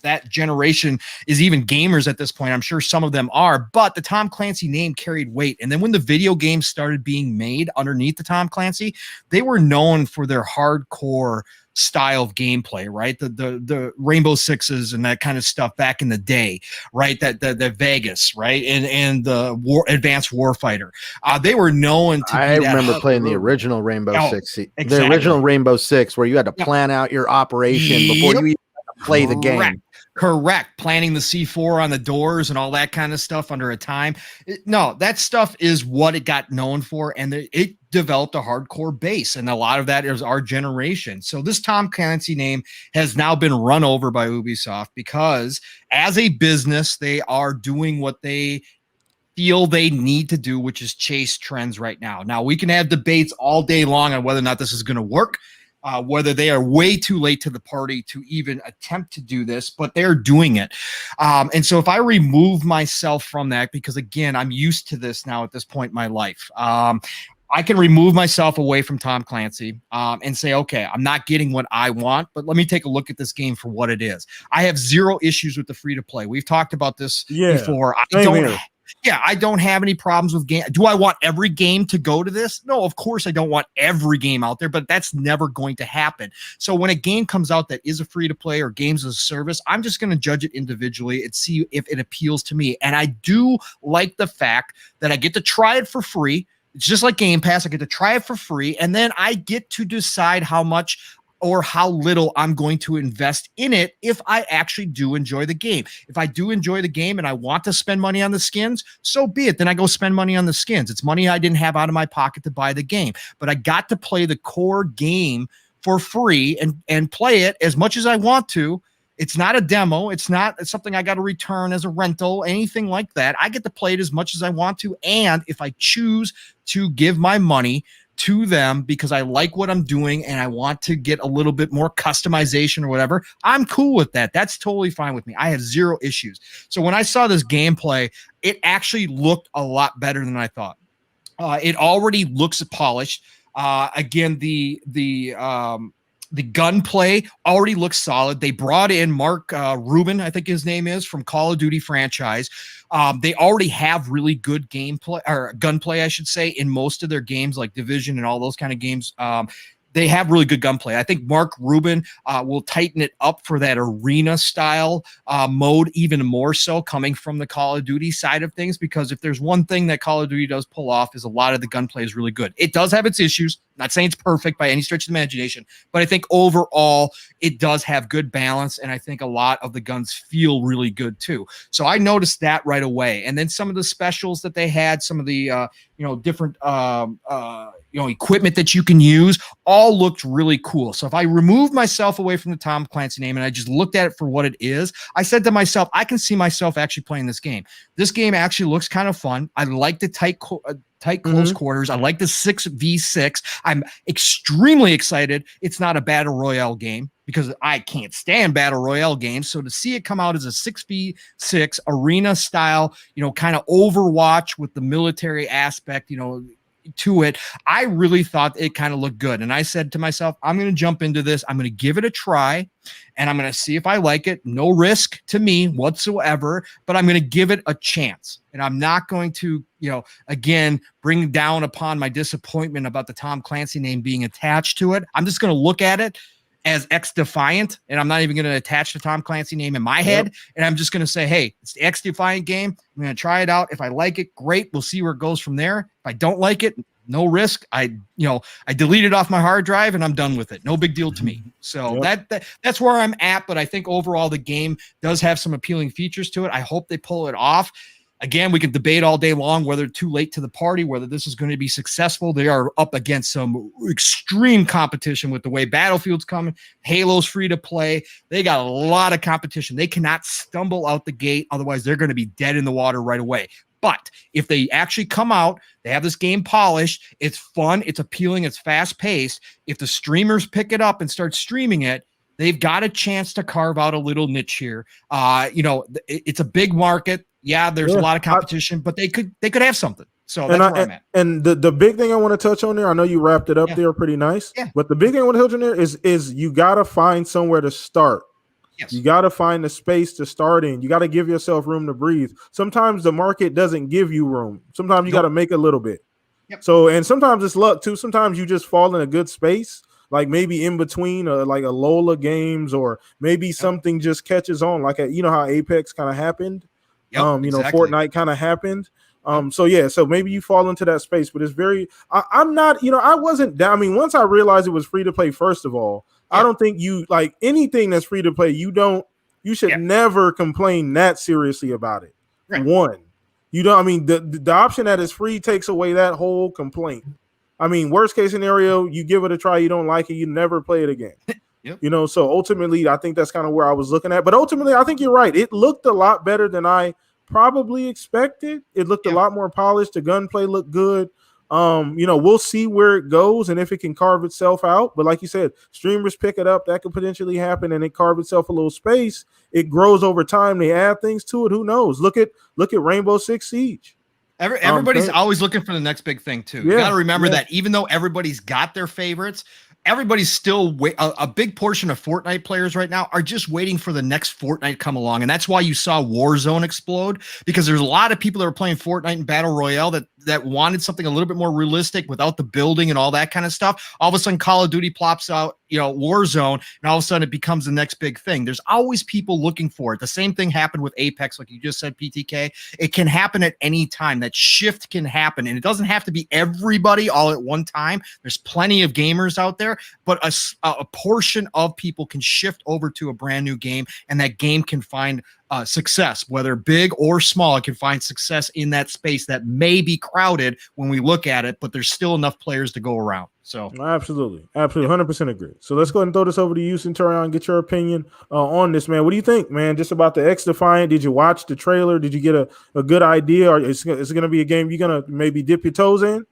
that generation is even gamers at this point. I'm sure some of them are, but the Tom Clancy name carried weight. And then when the video games started being made underneath the Tom Clancy, they were known for their hardcore style of gameplay, right? The Rainbow Sixes and that kind of stuff back in the day, right? The Vegas, right? And the Advanced Warfighter. They were known to I be remember playing the original Rainbow Six. Exactly. The original Rainbow Six, where you had to plan out your operation before you even play the game. Correct. Planning the C4 on the doors and all that kind of stuff under a time. No, that stuff is what it got known for. And it developed a hardcore base. And a lot of that is our generation. So this Tom Clancy name has now been run over by Ubisoft because as a business, they are doing what they feel they need to do, which is chase trends right now. Now, we can have debates all day long on whether or not this is going to work. Whether they are way too late to the party to even attempt to do this, but they're doing it. And so if I remove myself from that, because again, I'm used to this now at this point in my life, I can remove myself away from Tom Clancy and say, okay, I'm not getting what I want, but let me take a look at this game for what it is. I have zero issues with the free to play. We've talked about this before. I don't have any problems with game. Do I want every game to go to this? No, of course I don't want every game out there, but that's never going to happen. So when a game comes out that is a free to play or games as a service, I'm just going to judge it individually and see if it appeals to me. And I do like the fact that I get to try it for free. It's just like Game Pass. I get to try it for free, and then I get to decide how much or how little I'm going to invest in it if I actually do enjoy the game. If I do enjoy the game and I want to spend money on the skins, so be it. Then I go spend money on the skins. It's money I didn't have out of my pocket to buy the game. But I got to play the core game for free and play it as much as I want to. It's not a demo. It's something I got to return as a rental, anything like that. I get to play it as much as I want to. And if I choose to give my money to them because I like what I'm doing and I want to get a little bit more customization or whatever, I'm cool with that. That's totally fine with me. I have zero issues. So when I saw this gameplay, it actually looked a lot better than I thought. It already looks polished. Again, the gunplay already looks solid. They brought in Mark Rubin, I think his name is, from Call of Duty franchise. They already have really good gameplay or gunplay, I should say, in most of their games like Division and all those kind of games. They have really good gunplay. I think Mark Rubin will tighten it up for that arena style mode even more so, coming from the Call of Duty side of things, because if there's one thing that Call of Duty does pull off is a lot of the gunplay is really good. It does have its issues. Not saying it's perfect by any stretch of the imagination, but I think overall it does have good balance, and I think a lot of the guns feel really good too. So I noticed that right away. And then some of the specials that they had, some of the different equipment that you can use, all looked really cool. So if I remove myself away from the Tom Clancy name and I just looked at it for what it is, I said to myself, I can see myself actually playing this game. This game actually looks kind of fun. I like the tight close quarters. I like the 6v6. I'm extremely excited. It's not a battle royale game because I can't stand battle royale games. So to see it come out as a 6v6 arena style, kind of Overwatch with the military aspect, to it, I really thought it kind of looked good. And I said to myself, I'm going to jump into this. I'm going to give it a try and I'm going to see if I like it. No risk to me whatsoever, but I'm going to give it a chance. And I'm not going to, again, bring down upon my disappointment about the Tom Clancy name being attached to it. I'm just going to look at it as X-Defiant, and I'm not even going to attach the Tom Clancy name in my head. And I'm just going to say, hey, it's the X-Defiant game. I'm going to try it out. If I like it, great. We'll see where it goes from there. If I don't like it, no risk. I delete it off my hard drive and I'm done with it. No big deal to me. So that's where I'm at. But I think overall the game does have some appealing features to it. I hope they pull it off. Again, we can debate all day long whether too late to the party, whether this is going to be successful. They are up against some extreme competition with the way Battlefield's coming. Halo's free to play. They got a lot of competition. They cannot stumble out the gate. Otherwise, they're going to be dead in the water right away. But if they actually come out, they have this game polished, it's fun, it's appealing, it's fast-paced. If the streamers pick it up and start streaming it, they've got a chance to carve out a little niche here. It's a big market. Yeah, there's a lot of competition, but they could have something. So that's where I'm at. And the big thing I want to touch on there, I know you wrapped it up there pretty nice. Yeah. But the big thing I want to touch on there is you got to find somewhere to start. Yes. You got to find a space to start in. You got to give yourself room to breathe. Sometimes the market doesn't give you room. Sometimes you got to make a little bit. Yep. So, and sometimes it's luck too. Sometimes you just fall in a good space, like maybe in between like a Lola games, or maybe something just catches on, like you know how Apex kind of happened. Yep, You know, exactly. Fortnite kind of happened. So yeah, so maybe you fall into that space, but it's very, I'm not, you know, I wasn't down. I mean, once I realized it was free to play, first of all, I don't think you like anything that's free to play. You should never complain that seriously about it. Right. One, you know, I mean, the option that is free takes away that whole complaint. I mean, worst case scenario, you give it a try, you don't like it, you never play it again. Yep. You know, so ultimately, I think that's kind of where I was looking at. But ultimately, I think you're right. It looked a lot better than I probably expected. It looked a lot more polished. The gunplay looked good. You know, we'll see where it goes and if it can carve itself out. But like you said, streamers pick it up. That could potentially happen, and it carve itself a little space. It grows over time. They add things to it. Who knows? Look at Rainbow Six Siege. Everybody's always looking for the next big thing too. You got to remember that even though everybody's got their favorites, everybody's still a big portion of Fortnite players right now are just waiting for the next Fortnite come along. And that's why you saw Warzone explode, because there's a lot of people that are playing Fortnite and Battle Royale that wanted something a little bit more realistic without the building and all that kind of stuff. All of a sudden Call of Duty plops out, you know, Warzone, and all of a sudden it becomes the next big thing. There's always people looking for it. The same thing happened with Apex, like you just said, PTK. It can happen at any time. That shift can happen, and it doesn't have to be everybody all at one time. There's plenty of gamers out there, but a portion of people can shift over to a brand new game, and that game can find success, whether big or small. It can find success in that space that may be crowded when we look at it, but there's still enough players to go around. So absolutely 100% agree. So let's go ahead and throw this over to you, Centurion, get your opinion on this, man. What do you think, man, just about the X Defiant? Did you watch the trailer? Did you get a good idea? Or is it going to be a game you're going to maybe dip your toes in?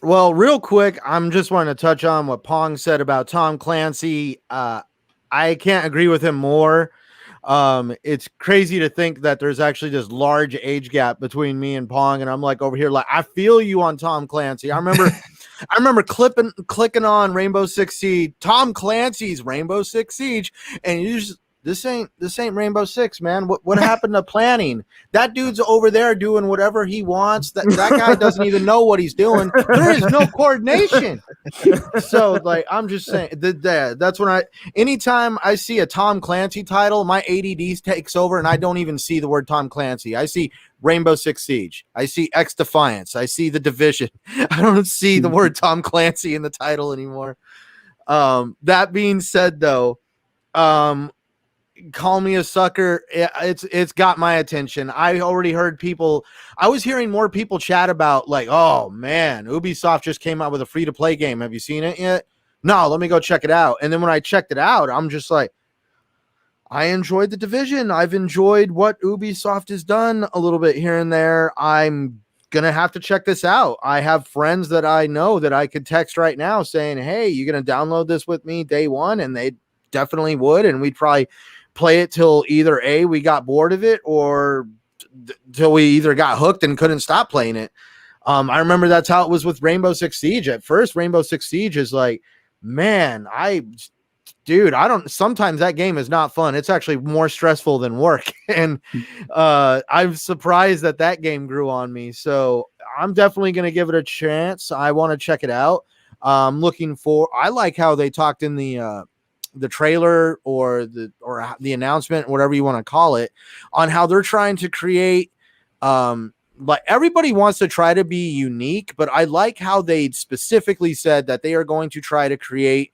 Well, real quick, I'm just wanting to touch on what Pong said about Tom Clancy. I can't agree with him more. It's crazy to think that there's actually this large age gap between me and Pong, and I'm like over here, like, I feel you on Tom Clancy. I remember clicking on Rainbow Six Siege, Tom Clancy's Rainbow Six Siege, and you just, this ain't Rainbow Six, man. What happened to planning? That dude's over there doing whatever he wants. That guy doesn't even know what he's doing. There is no coordination. So, like, I'm just saying that's when anytime I see a Tom Clancy title, my ADD takes over, and I don't even see the word Tom Clancy. I see Rainbow Six Siege. I see X Defiance. I see The Division. I don't see the word Tom Clancy in the title anymore. That being said, though, call me a sucker. It's got my attention. I already heard I was hearing more people chat about, like, oh man, Ubisoft just came out with a free-to-play game. Have you seen it yet? No, let me go check it out. And then when I checked it out, I'm just like, I enjoyed The Division. I've enjoyed what Ubisoft has done a little bit here and there. I'm gonna have to check this out. I have friends that I know that I could text right now saying, hey, you gonna download this with me day one? And they definitely would, and we'd probably play it till either A, we got bored of it, or till we either got hooked and couldn't stop playing it. I remember that's how it was with Rainbow Six Siege. At first, Rainbow Six Siege is like, man, sometimes that game is not fun. It's actually more stressful than work. And I'm surprised that game grew on me. So I'm definitely going to give it a chance. I want to check it out. I like how they talked in the trailer or the announcement, whatever you want to call it, on how they're trying to create, like, everybody wants to try to be unique, but I like how they specifically said that they are going to try to create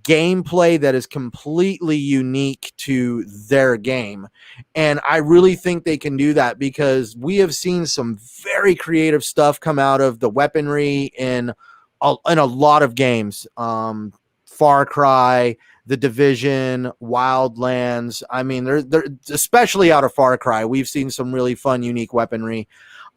gameplay that is completely unique to their game. And I really think they can do that, because we have seen some very creative stuff come out of the weaponry in a lot of games. Far Cry, The Division, Wildlands. I mean, they're especially out of Far Cry, we've seen some really fun, unique weaponry.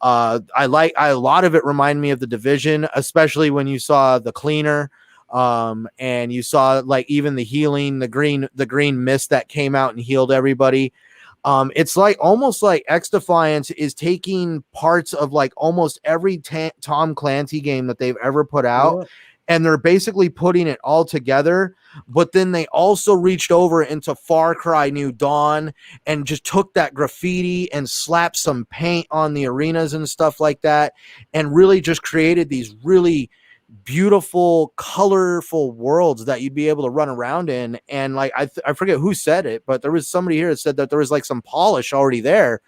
A lot of it remind me of The Division, especially when you saw the cleaner, and you saw, like, even the healing, the green mist that came out and healed everybody. It's like almost like X Defiance is taking parts of, like, almost every Tom Clancy game that they've ever put out. and they're basically putting it all together. But then they also reached over into Far Cry New Dawn and just took that graffiti and slapped some paint on the arenas and stuff like that, and really just created these really beautiful, colorful worlds that you'd be able to run around in. And like I forget who said it, but there was somebody here that said that there was like some polish already there.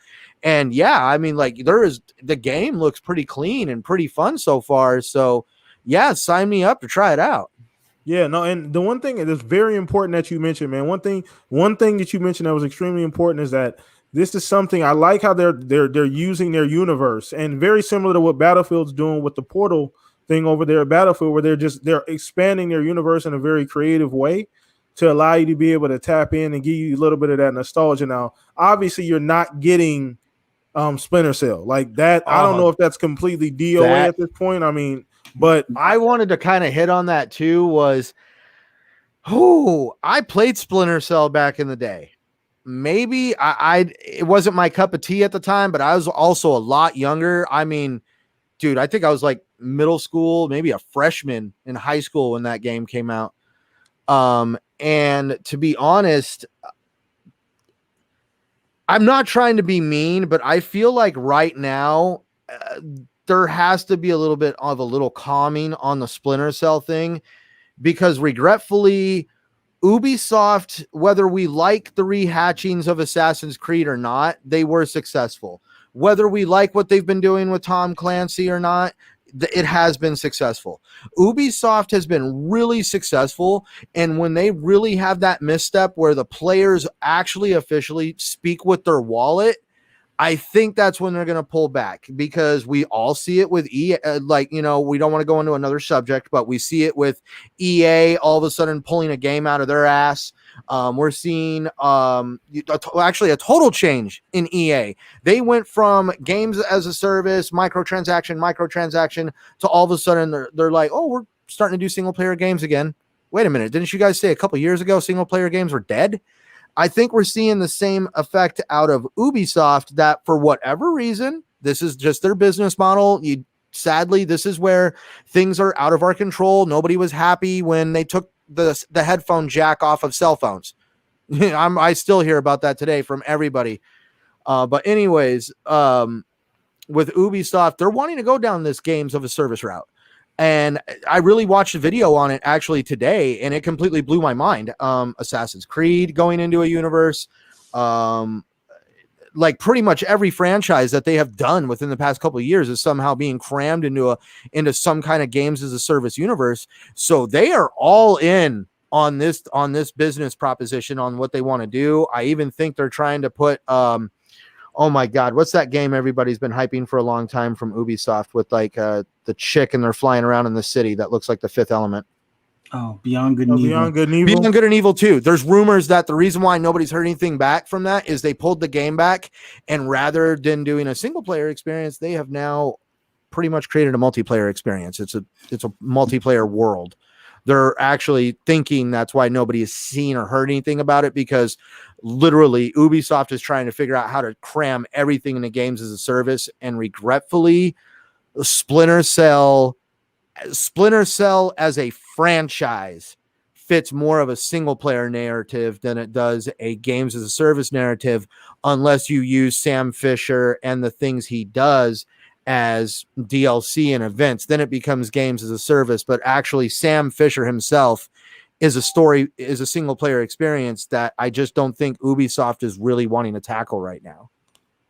And yeah, I mean, like the game looks pretty clean and pretty fun so far. So yeah, sign me up to try it out. Yeah, no, and the one thing that's very important that you mentioned, man, one thing that you mentioned that was extremely important is that this is something I like how they're using their universe, and very similar to what Battlefield's doing with the Portal thing over there at Battlefield, where they're expanding their universe in a very creative way to allow you to be able to tap in and give you a little bit of that nostalgia. Now, obviously, you're not getting Splinter Cell like that. I don't know if that's completely DOA at this point. I mean, but I wanted to kind of hit on that too. I played Splinter Cell back in the day. Maybe it wasn't my cup of tea at the time, but I was also a lot younger. I mean, dude, I think I was like middle school, maybe a freshman in high school when that game came out. And to be honest, I'm not trying to be mean, but I feel like right now there has to be a little bit of a little calming on the Splinter Cell thing, because regretfully, Ubisoft, whether we like the rehatchings of Assassin's Creed or not, they were successful. Whether we like what they've been doing with Tom Clancy or not, it has been successful. Ubisoft has been really successful, and when they really have that misstep where the players actually officially speak with their wallet, I think that's when they're going to pull back, because we all see it with EA. We don't want to go into another subject, but we see it with EA all of a sudden pulling a game out of their ass. We're seeing actually a total change in EA. They went from games as a service, microtransaction, to all of a sudden they're like, oh, we're starting to do single player games again. Wait a minute. Didn't you guys say a couple years ago single player games were dead? I think we're seeing the same effect out of Ubisoft, that for whatever reason, this is just their business model. Sadly, this is where things are out of our control. Nobody was happy when they took the headphone jack off of cell phones. I still hear about that today from everybody. But anyways, with Ubisoft, they're wanting to go down this games of a service route. And I really watched a video on it actually today, and it completely blew my mind. Assassin's Creed going into a universe, like pretty much every franchise that they have done within the past couple of years is somehow being crammed into some kind of games as a service universe. So they are all in on this business proposition on what they want to do. I even think they're trying to put oh my God, what's that game everybody's been hyping for a long time from Ubisoft with like the chick and they're flying around in the city that looks like the Fifth Element? Oh, Beyond Good and Evil. Beyond Good and Evil. Beyond Good and Evil 2. There's rumors that the reason why nobody's heard anything back from that is they pulled the game back, and rather than doing a single player experience, they have now pretty much created a multiplayer experience. It's a multiplayer world. They're actually thinking that's why nobody has seen or heard anything about it, because literally Ubisoft is trying to figure out how to cram everything into games as a service. And regretfully, Splinter Cell as a franchise fits more of a single player narrative than it does a games as a service narrative, unless you use Sam Fisher and the things he does as DLC and events. Then it becomes games as a service. But actually, Sam Fisher himself is a single player experience that I just don't think Ubisoft is really wanting to tackle right now.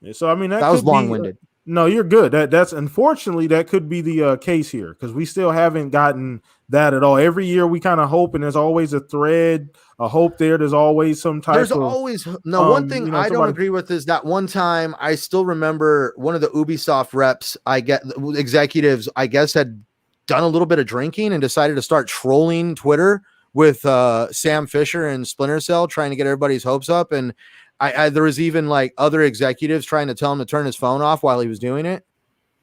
Yeah, so I mean that was long-winded. No, you're good. That's unfortunately that could be the case here, because we still haven't gotten that at all. Every year we kind of hope, and there's always a thread, a hope there. There's always some type. There's always one thing I don't agree with is that one time I still remember one of the Ubisoft reps, executives, I guess, had done a little bit of drinking and decided to start trolling Twitter with Sam Fisher and Splinter Cell, trying to get everybody's hopes up. And there was even like other executives trying to tell him to turn his phone off while he was doing it.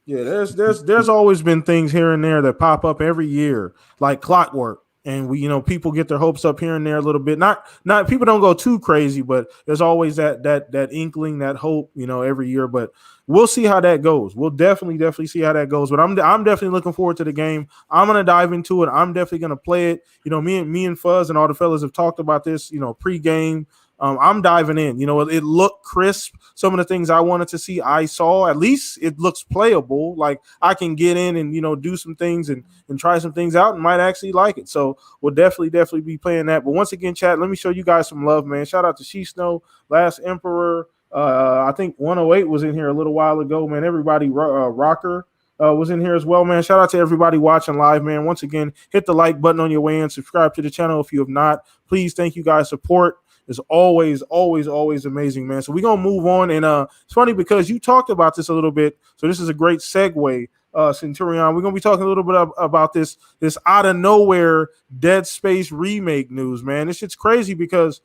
Yeah, there's always been things here and there that pop up every year like clockwork. and we, people get their hopes up here and there a little bit. Not people don't go too crazy, but there's always that inkling, that hope, every year. But we'll see how that goes. We'll definitely see how that goes. But I'm definitely looking forward to the game. I'm gonna dive into it. I'm definitely gonna play it. Me and Fuzz and all the fellas have talked about this, pre-game. I'm diving in. It looked crisp. Some of the things I wanted to see, I saw. At least it looks playable. Like I can get in and do some things and try some things out and might actually like it. So we'll definitely be playing that. But once again, chat, let me show you guys some love, man. Shout out to She Snow, Last Emperor. I think 108 was in here a little while ago, man. Everybody, Rocker was in here as well, man. Shout out to everybody watching live, man. Once again, hit the like button on your way in. Subscribe to the channel if you have not. Please, thank you guys. Support is always amazing, man. So we're going to move on. And it's funny because you talked about this a little bit. So this is a great segue, Centurion. We're going to be talking a little bit about this out of nowhere Dead Space remake news, man. This shit's crazy because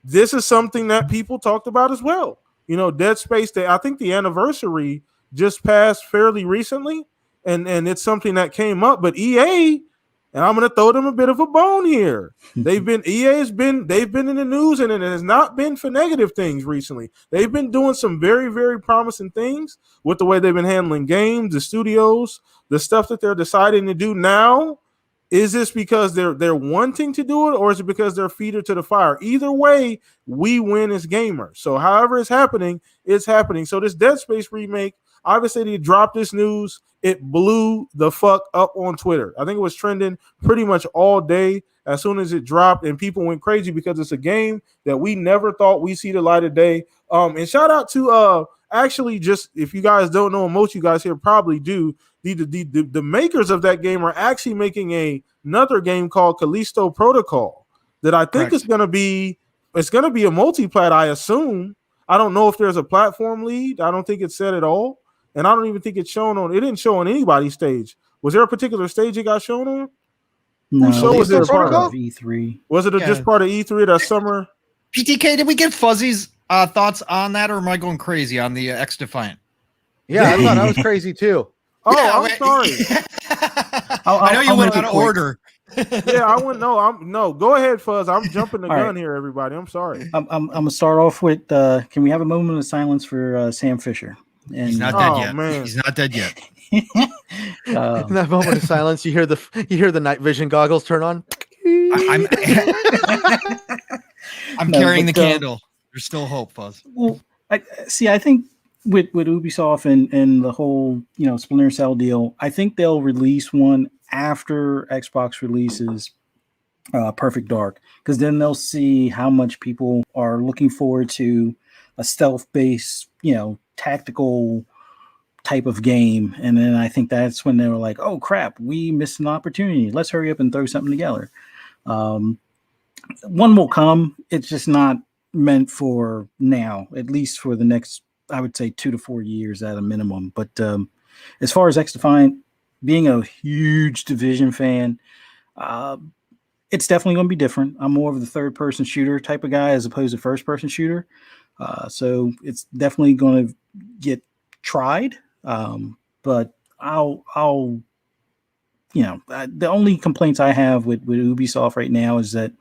this is something that people talked about as well. Dead Space, I think the anniversary just passed fairly recently. And it's something that came up. But EA, and I'm going to throw them a bit of a bone here. EA they've been in the news, and it has not been for negative things recently. They've been doing some very, very promising things with the way they've been handling games, the studios, the stuff that they're deciding to do now. Is this because they're wanting to do it, or is it because they're feeder to the fire? Either way, we win as gamers. So however it's happening, it's happening. So this Dead Space remake, obviously they dropped this news. It blew the fuck up on Twitter. I think it was trending pretty much all day as soon as it dropped, and people went crazy because it's a game that we never thought we'd see the light of day. And shout out to actually, just if you guys don't know, most of you guys here probably do, the makers of that game are actually making another game called Callisto Protocol that I think is going to be a multi-plat, I assume. I don't know if there's a platform lead. I don't think it's said at all. And I don't even think it's shown on. It didn't show on anybody's stage. Was there a particular stage it got shown on? No, Who show was it? Part of E3. Was it just part of E3 that summer? PTK, did we get Fuzzy's thoughts on that, or am I going crazy on the X Defiant? Yeah, I thought I was crazy too. Oh, I'm sorry. I know you went out of order. Yeah, I wouldn't know. No, go ahead, Fuzz. I'm jumping the gun here, everybody. I'm sorry. I'm gonna start off with can we have a moment of silence for Sam Fisher? And, he's not dead yet. Man. He's not dead yet. In that moment of silence, you hear the night vision goggles turn on. I'm carrying the candle. There's still hope, Fuzz. Well, I think with Ubisoft and the whole Splinter Cell deal, I think they'll release one after Xbox releases Perfect Dark, because then they'll see how much people are looking forward to a stealth-based, tactical type of game. And then I think that's when they were like, oh crap, we missed an opportunity. Let's hurry up and throw something together. One will come. It's just not meant for now, at least for the next, I would say 2 to 4 years at a minimum. But as far as X Defiant, being a huge Division fan, it's definitely going to be different. I'm more of the third-person shooter type of guy as opposed to first-person shooter. So it's definitely going to get tried. But the only complaints I have with Ubisoft right now is that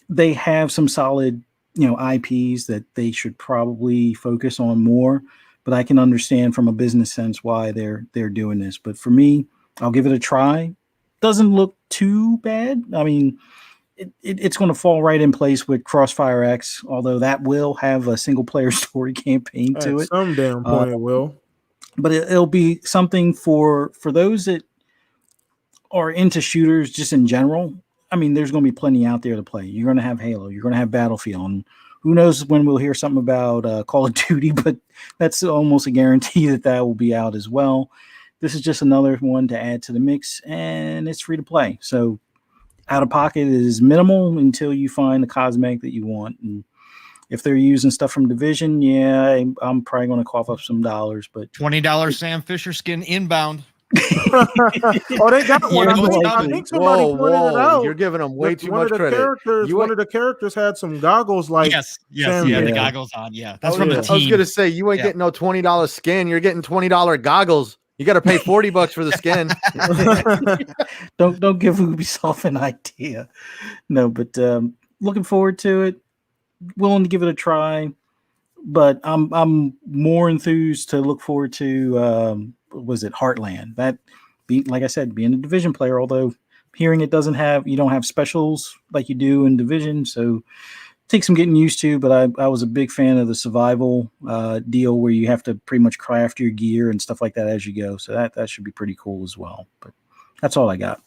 they have some solid, IPs that they should probably focus on more. But I can understand from a business sense why they're doing this. But for me, I'll give it a try. Doesn't look too bad. I mean, it's going to fall right in place with Crossfire X, although that will have a single player story campaign to it. Some damn point it will. But it'll be something for those that are into shooters just in general. I mean, there's going to be plenty out there to play. You're going to have Halo. You're going to have Battlefield. And who knows when we'll hear something about Call of Duty, but that's almost a guarantee that will be out as well. This is just another one to add to the mix, and it's free to play. So out of pocket is minimal until you find the cosmetic that you want. And if they're using stuff from Division, yeah, I'm probably going to cough up some dollars. But $20 Sam Fisher skin inbound. Oh, they got one. I think somebody pointed it out. You're giving them way too much credit. One of the characters had some goggles like yes, the goggles on. Yeah, that's from the team. I was gonna say you ain't getting no $20 skin. You're getting $20 goggles. You got to pay $40 for the skin. Don't give Ubisoft an idea. No, but looking forward to it. Willing to give it a try, but I'm more enthused to look forward to was it Heartland? That like I said, being a Division player, although hearing you don't have specials like you do in Division, so takes some getting used to, but I was a big fan of the survival deal where you have to pretty much craft your gear and stuff like that as you go. So that should be pretty cool as well. But that's all I got.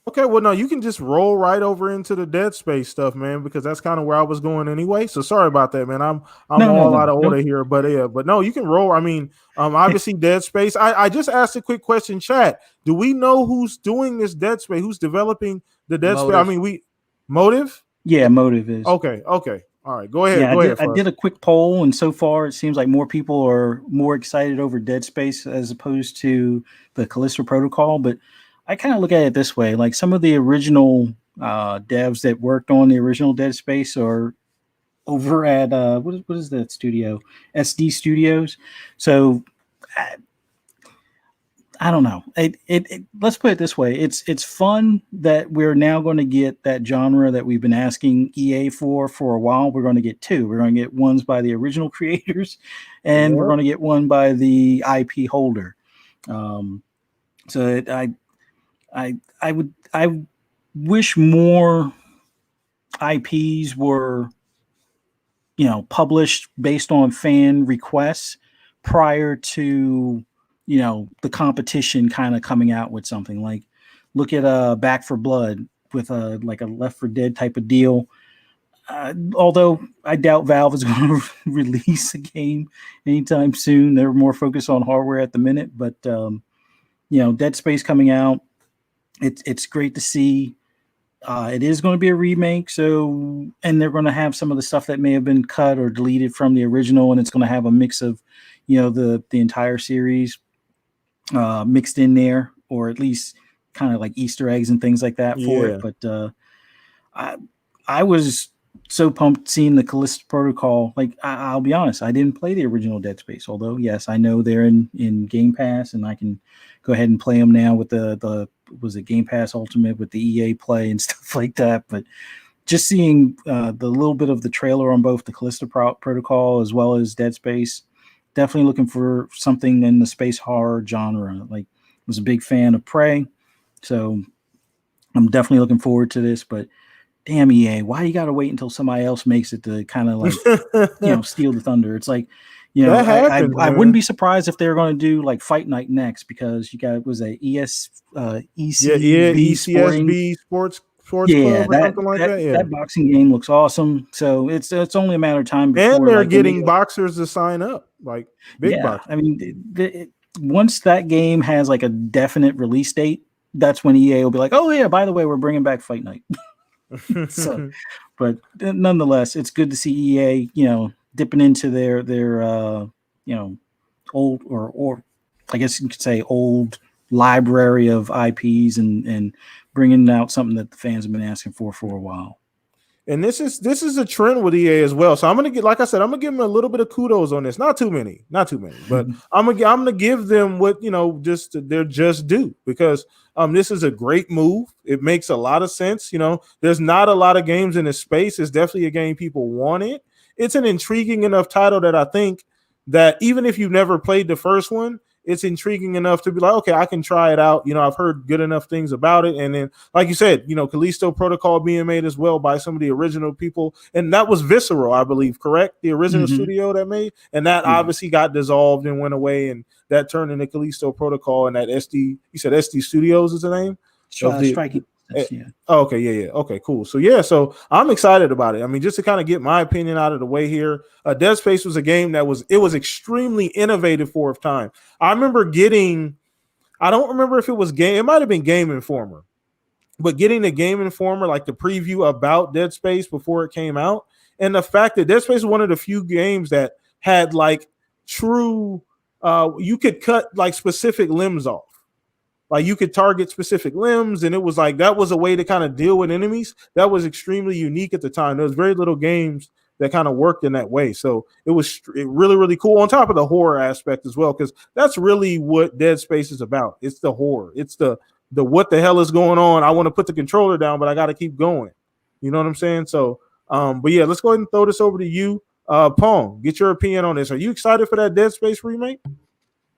Okay, well, no, you can just roll right over into the Dead Space stuff, man, because that's kind of where I was going anyway. So sorry about that, man. I'm all out of order here, but yeah, but no, you can roll. I mean, obviously Dead Space. I just asked a quick question, chat. Do we know who's doing this Dead Space? Who's developing the Dead Space? I mean, Motive? Yeah, Motive is. Okay. All right, go ahead. Yeah, I did a quick poll, and so far it seems like more people are more excited over Dead Space as opposed to the Callisto Protocol. But I kind of look at it this way: like some of the original devs that worked on the original Dead Space are over at what is that studio? SD Studios. So I don't know. Let's put it this way: it's fun that we're now going to get that genre that we've been asking EA for a while. We're going to get two. We're going to get ones by the original creators, and we're going to get one by the IP holder. So I wish more IPs were, published based on fan requests prior to the competition kind of coming out with something. Like look at Back for Blood with a Left 4 Dead type of deal. Although I doubt Valve is going to release a game anytime soon. They're more focused on hardware at the minute, but Dead Space coming out, it's great to see. It is going to be a remake, and they're going to have some of the stuff that may have been cut or deleted from the original, and it's going to have a mix of the entire series mixed in there, or at least kind of like Easter eggs and things like that for it. But I was so pumped seeing the Callisto Protocol. Like I'll be honest, I didn't play the original Dead Space, although yes, I know they're in Game Pass, and I can go ahead and play them now with the was it Game Pass Ultimate with the EA Play and stuff like that. But just seeing the little bit of the trailer on both the Callisto Protocol as well as Dead Space, definitely looking for something in the space horror genre. Like, was a big fan of Prey, so I'm definitely looking forward to this. But damn EA, why you got to wait until somebody else makes it to kind of like steal the thunder? It's like, I wouldn't be surprised if they're going to do like Fight Night next, because you got ECSB Sports Club or something like that. Yeah, that boxing game looks awesome. So it's only a matter of time before, and they're getting boxers to sign up, like big boxers. I mean, once that game has like a definite release date, that's when EA will be like, oh yeah, by the way, we're bringing back Fight Night. So, but nonetheless, it's good to see EA, dipping into their old or I guess you could say old library of IPs and bringing out something that the fans have been asking for a while. And this is a trend with EA as well. So I'm gonna give them a little bit of kudos on this. Not too many, but I'm gonna give them what they're just due, because this is a great move. It makes a lot of sense. There's not a lot of games in this space. It's definitely a game people wanted. It's an intriguing enough title that I think that even if you've never played the first one, it's intriguing enough to be like, okay, I can try it out. I've heard good enough things about it. And then, like you said, Callisto Protocol being made as well by some of the original people. And that was Visceral, I believe, correct? The original studio that made. And that obviously got dissolved and went away. And that turned into Callisto Protocol, and that SD, you said SD Studios is the name? Striking. Yeah. Okay, yeah. Okay, cool. So I'm excited about it. I mean, just to kind of get my opinion out of the way here, Dead Space was a game that was extremely innovative for its time. I remember I don't remember if it was it might have been Game Informer, but getting the Game Informer, like the preview about Dead Space before it came out, and the fact that Dead Space is one of the few games that had like true, you could cut like specific limbs off. Like you could target specific limbs, and it was like that was a way to kind of deal with enemies. That was extremely unique at the time. There was very little games that kind of worked in that way. So it was really, really cool on top of the horror aspect as well, because that's really what Dead Space is about. It's the horror. It's the what the hell is going on? I want to put the controller down, but I got to keep going. You know what I'm saying? So, but yeah, let's go ahead and throw this over to you. Pong, get your opinion on this. Are you excited for that Dead Space remake?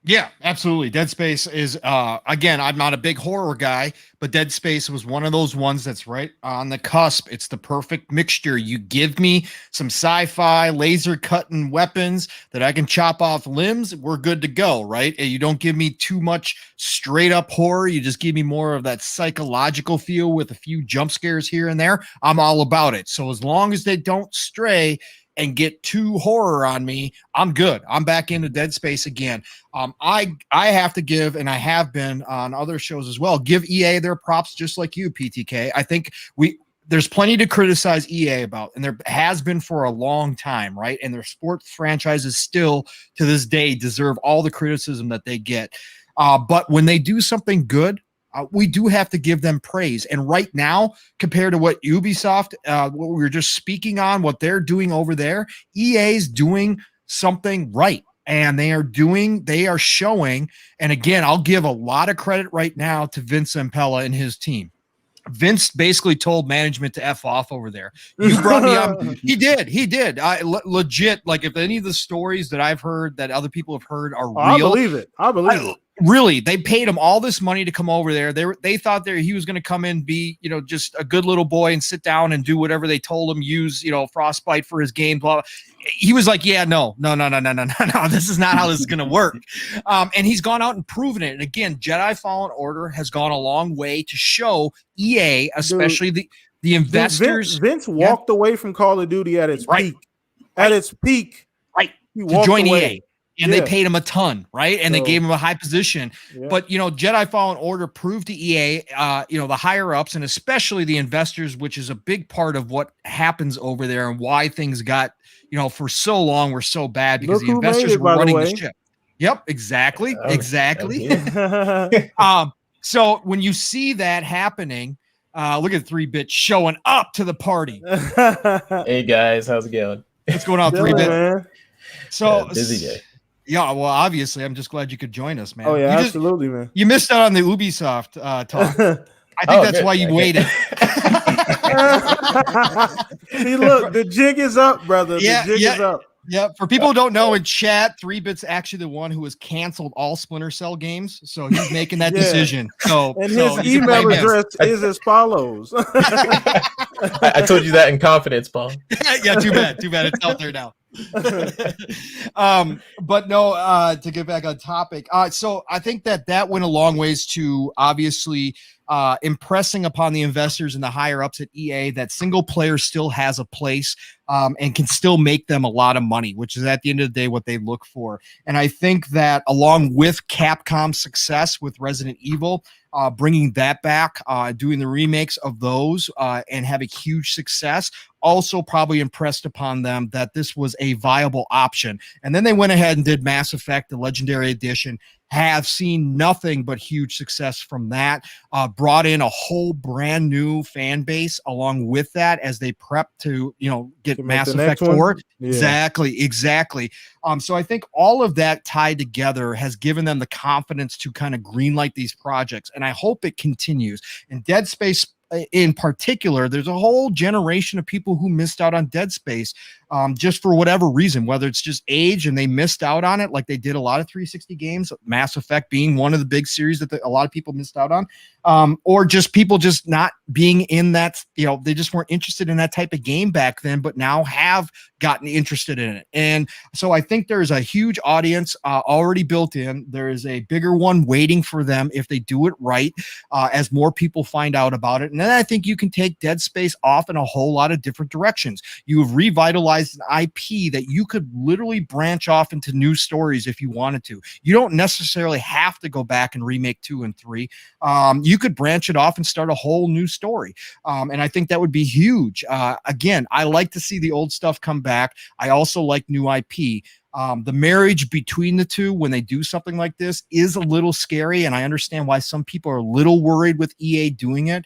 Yeah, absolutely. Dead Space is, again, I'm not a big horror guy, but Dead Space was one of those ones that's right on the cusp. It's the perfect mixture. You give me some sci-fi laser cutting weapons that I can chop off limbs, we're good to go, right? And you don't give me too much straight up horror. You just give me more of that psychological feel with a few jump scares here and there. I'm all about it. So as long as they don't stray and get too horror on me, I'm good. I'm back into Dead Space again. I have to give, and I have been on other shows as well, give EA their props, just like you, PTK. I think there's plenty to criticize EA about, and there has been for a long time, right? And their sports franchises still to this day deserve all the criticism that they get. But when they do something good, we do have to give them praise. And right now, compared to what Ubisoft, what we were just speaking on, what they're doing over there, EA's doing something right. And they are showing. And again, I'll give a lot of credit right now to Vince Impella and his team. Vince basically told management to F off over there. You brought me on. He did. Legit. Like, if any of the stories that I've heard that other people have heard are real, I believe it. Really, they paid him all this money to come over there. They thought he was going to come in, be, just a good little boy and sit down and do whatever they told him, use, Frostbite for his game. Blah. He was like, yeah, no. This is not how this is going to work. And he's gone out and proven it. And again, Jedi Fallen Order has gone a long way to show EA, especially the investors. Vince walked away from Call of Duty at its peak. Right. At its peak. Right. To join EA. And they paid him a ton, right? And they gave him a high position. Yeah. But, Jedi Fallen Order proved to EA, the higher-ups and especially the investors, which is a big part of what happens over there and why things got, for so long were so bad, because the investors were running the ship. Yep, exactly. So when you see that happening, look at 3-Bit showing up to the party. Hey, guys. How's it going? What's going on, 3-Bit? Man. So busy day. Yeah, well, obviously, I'm just glad you could join us, man. Oh, yeah, absolutely, man. You missed out on the Ubisoft talk. I think that's why you waited. See, look, the jig is up, brother. The jig is up. Yeah, for people who don't know, in chat, 3-Bit's actually the one who has canceled all Splinter Cell games, so he's making that decision. And his email address is as follows. I told you that in confidence, Paul. Yeah, too bad. It's out there now. But no, to get back on topic. So I think that went a long ways to obviously impressing upon the investors and the higher ups at EA that single player still has a place and can still make them a lot of money, which is at the end of the day what they look for. And I think that along with Capcom's success with Resident Evil, bringing that back, doing the remakes of those and having huge success, also probably impressed upon them that this was a viable option. And then they went ahead and did Mass Effect, the Legendary Edition, have seen nothing but huge success from that, brought in a whole brand new fan base along with that as they prep to, get Mass Effect 4. Yeah. Exactly. So I think all of that tied together has given them the confidence to kind of greenlight these projects. And I hope it continues. And Dead Space in particular, there's a whole generation of people who missed out on Dead Space just for whatever reason, whether it's just age and they missed out on it like they did a lot of 360 games, Mass Effect being one of the big series that a lot of people missed out on, or just people just not being in that, they just weren't interested in that type of game back then, but now have gotten interested in it. And so I think there's a huge audience already built in. There is a bigger one waiting for them if they do it right, as more people find out about it. And then I think you can take Dead Space off in a whole lot of different directions. You've revitalized an IP that you could literally branch off into new stories if you wanted to. You don't necessarily have to go back and remake 2 and 3. You could branch it off and start a whole new story. And I think that would be huge. Again, I like to see the old stuff come back. I also like new IP. The marriage between the two when they do something like this is a little scary, and I understand why some people are a little worried with EA doing it,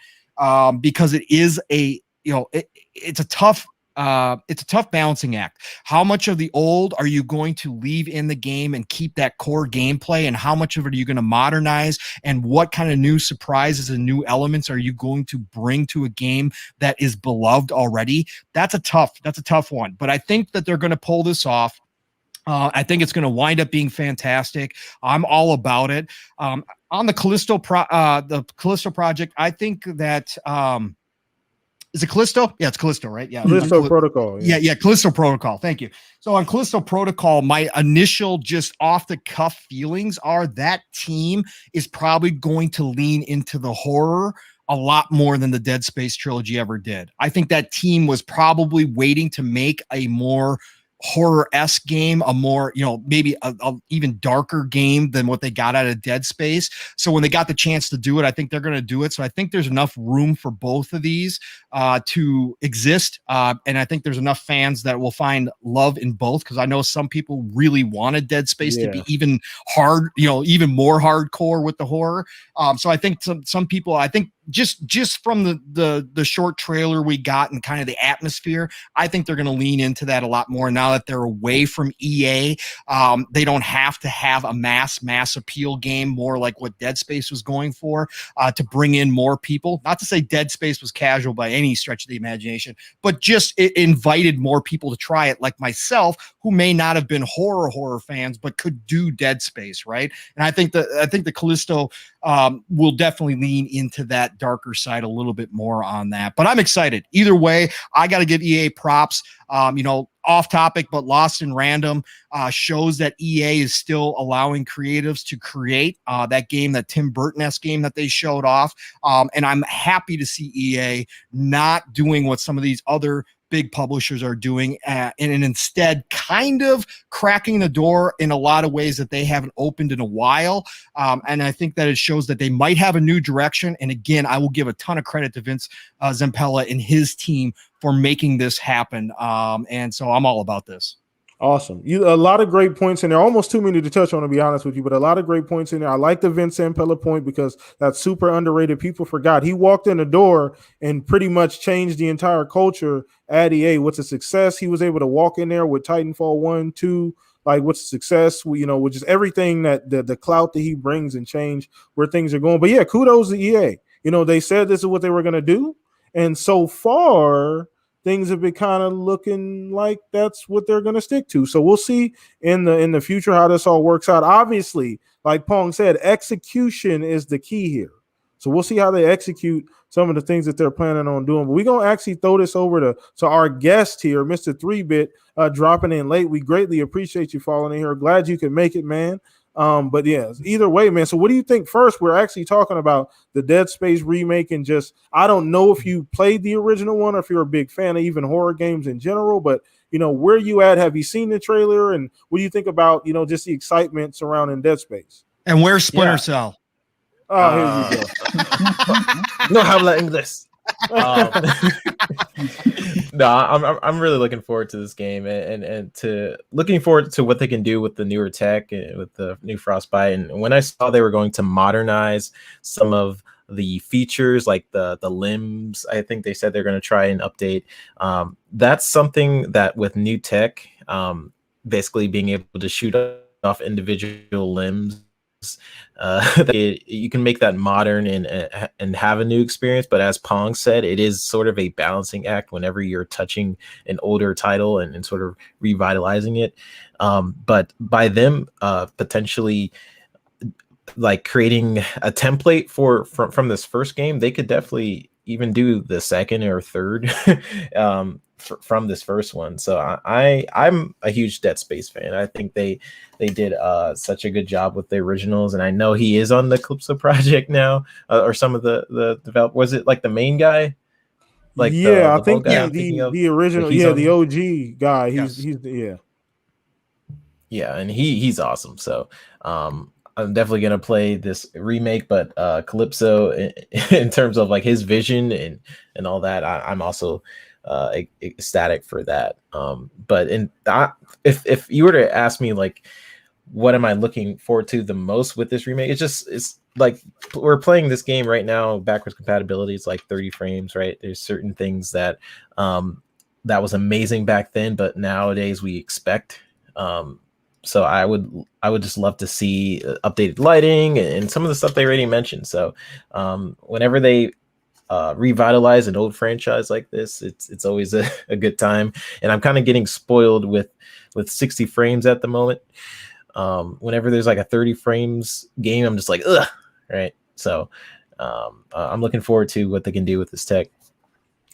because it is it's a tough it's a tough balancing act. How much of the old are you going to leave in the game and keep that core gameplay, and how much of it are you going to modernize, and what kind of new surprises and new elements are you going to bring to a game that is beloved already? That's a tough one, but I think that they're going to pull this off. I think it's going to wind up being fantastic. I'm all about it. On the Callisto project, I think that is it Callisto? Yeah, it's Callisto, right? Yeah, Callisto Protocol. Yeah, Callisto Protocol. Thank you. So on Callisto Protocol, my initial just off the cuff feelings are that team is probably going to lean into the horror a lot more than the Dead Space trilogy ever did. I think that team was probably waiting to make a more horror-esque game, a more, maybe a even darker game than what they got out of Dead Space. So when they got the chance to do it, I think they're going to do it. So I think there's enough room for both of these to exist. And I think there's enough fans that will find love in both, because I know some people really wanted Dead Space to be even hard, even more hardcore with the horror. So I think some people, I think just from the short trailer we got and kind of the atmosphere, I think they're going to lean into that a lot more now that they're away from EA. They don't have to have a mass appeal game, more like what Dead Space was going for, to bring in more people. Not to say Dead Space was casual by any stretch of the imagination, but just it invited more people to try it, like myself, who may not have been horror fans, but could do Dead Space, right? And I think the Callisto will definitely lean into that darker side a little bit more on that. But I'm excited. Either way, I got to give EA props. Off topic, but Lost in Random shows that EA is still allowing creatives to create that game, that Tim Burton-esque game that they showed off. And I'm happy to see EA not doing what some of these other big publishers are doing, and instead kind of cracking the door in a lot of ways that they haven't opened in a while. And I think that it shows that they might have a new direction. And again, I will give a ton of credit to Vince Zampella and his team for making this happen. And so I'm all about this. Awesome. A lot of great points in there. Almost too many to touch on, to be honest with you, but a lot of great points in there. I like the Vince Zampella point because that's super underrated. People forgot he walked in the door and pretty much changed the entire culture at EA. What's a success? He was able to walk in there with Titanfall 1, 2, like what's a success, which is everything that the clout that he brings and change where things are going. But yeah, kudos to EA. They said this is what they were going to do. And so far, things have been kind of looking like that's what they're going to stick to. So we'll see in the future how this all works out. Obviously, like Pong said, execution is the key here. So we'll see how they execute some of the things that they're planning on doing. But we're going to actually throw this over to our guest here, Mr. 3-Bit, dropping in late. We greatly appreciate you falling in here. Glad you could make it, man. But yeah, either way, man. So what do you think? First, we're actually talking about the Dead Space remake, and just, I don't know if you played the original one or if you're a big fan of even horror games in general, but where you at? Have you seen the trailer? And what do you think about, just the excitement surrounding Dead Space? And where's Splinter Cell? Oh, here we go. No habla inglés. No, I'm really looking forward to this game and to looking forward to what they can do with the newer tech and with the new Frostbite. And when I saw they were going to modernize some of the features, like the limbs, I think they said they're going to try and update. That's something that with new tech, basically being able to shoot off individual limbs, you can make that modern and have a new experience. But as Pong said, it is sort of a balancing act whenever you're touching an older title and sort of revitalizing it. But by them potentially like creating a template from this first game, they could definitely even do the second or third from this first one. So I'm a huge Dead Space fan. I think they did such a good job with the originals, and I know he is on the Calypso project now, or some of the develop. Was it like the main guy? Like I think the original, the OG guy. Yeah, and he's awesome. So I'm definitely gonna play this remake, but Calypso in terms of like his vision and all that, I'm also ecstatic for that. But if you were to ask me like what am I looking forward to the most with this remake, it's like we're playing this game right now, backwards compatibility is like 30 frames, right? There's certain things that that was amazing back then, but nowadays we expect. So I would just love to see updated lighting and some of the stuff they already mentioned. So whenever they revitalize an old franchise like this, it's always a good time. And I'm kind of getting spoiled with 60 frames at the moment. Whenever there's like a 30 frames game, I'm just like, ugh, right? So I'm looking forward to what they can do with this tech.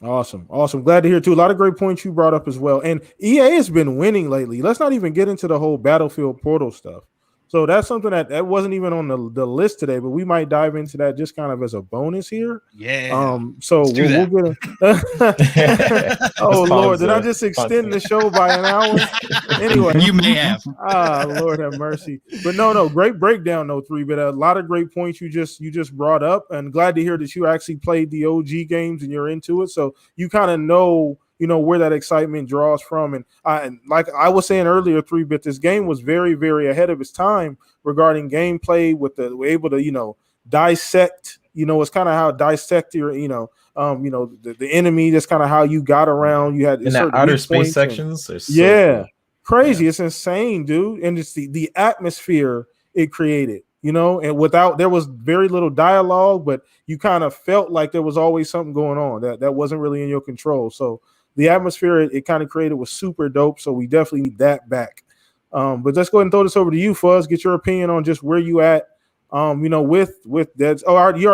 Awesome. Glad to hear too. A lot of great points you brought up as well. And EA has been winning lately. Let's not even get into the whole Battlefield Portal stuff. So that's something that wasn't even on the list today, but we might dive into that just kind of as a bonus here. Yeah. So we'll get it. Oh Lord, did I just extend the show by an hour? Anyway, you may have. Lord have mercy. But no, great breakdown, no 3. But a lot of great points you just brought up, and glad to hear that you actually played the OG games and you're into it. So you kind of know where that excitement draws from. And like I was saying earlier, 3-bit, this game was very, very ahead of its time regarding gameplay. We're able to dissect. It's kind of how dissect your the enemy. That's kind of how you got around. You had in that outer space sections. Cool. Crazy. Yeah. It's insane, dude. And it's the atmosphere it created. And there was very little dialogue, but you kind of felt like there was always something going on that wasn't really in your control. So the atmosphere it kind of created was super dope. So we definitely need that back. But let's go ahead and throw this over to you, Fuzz. Get your opinion on just where you at. With Dead. Oh, you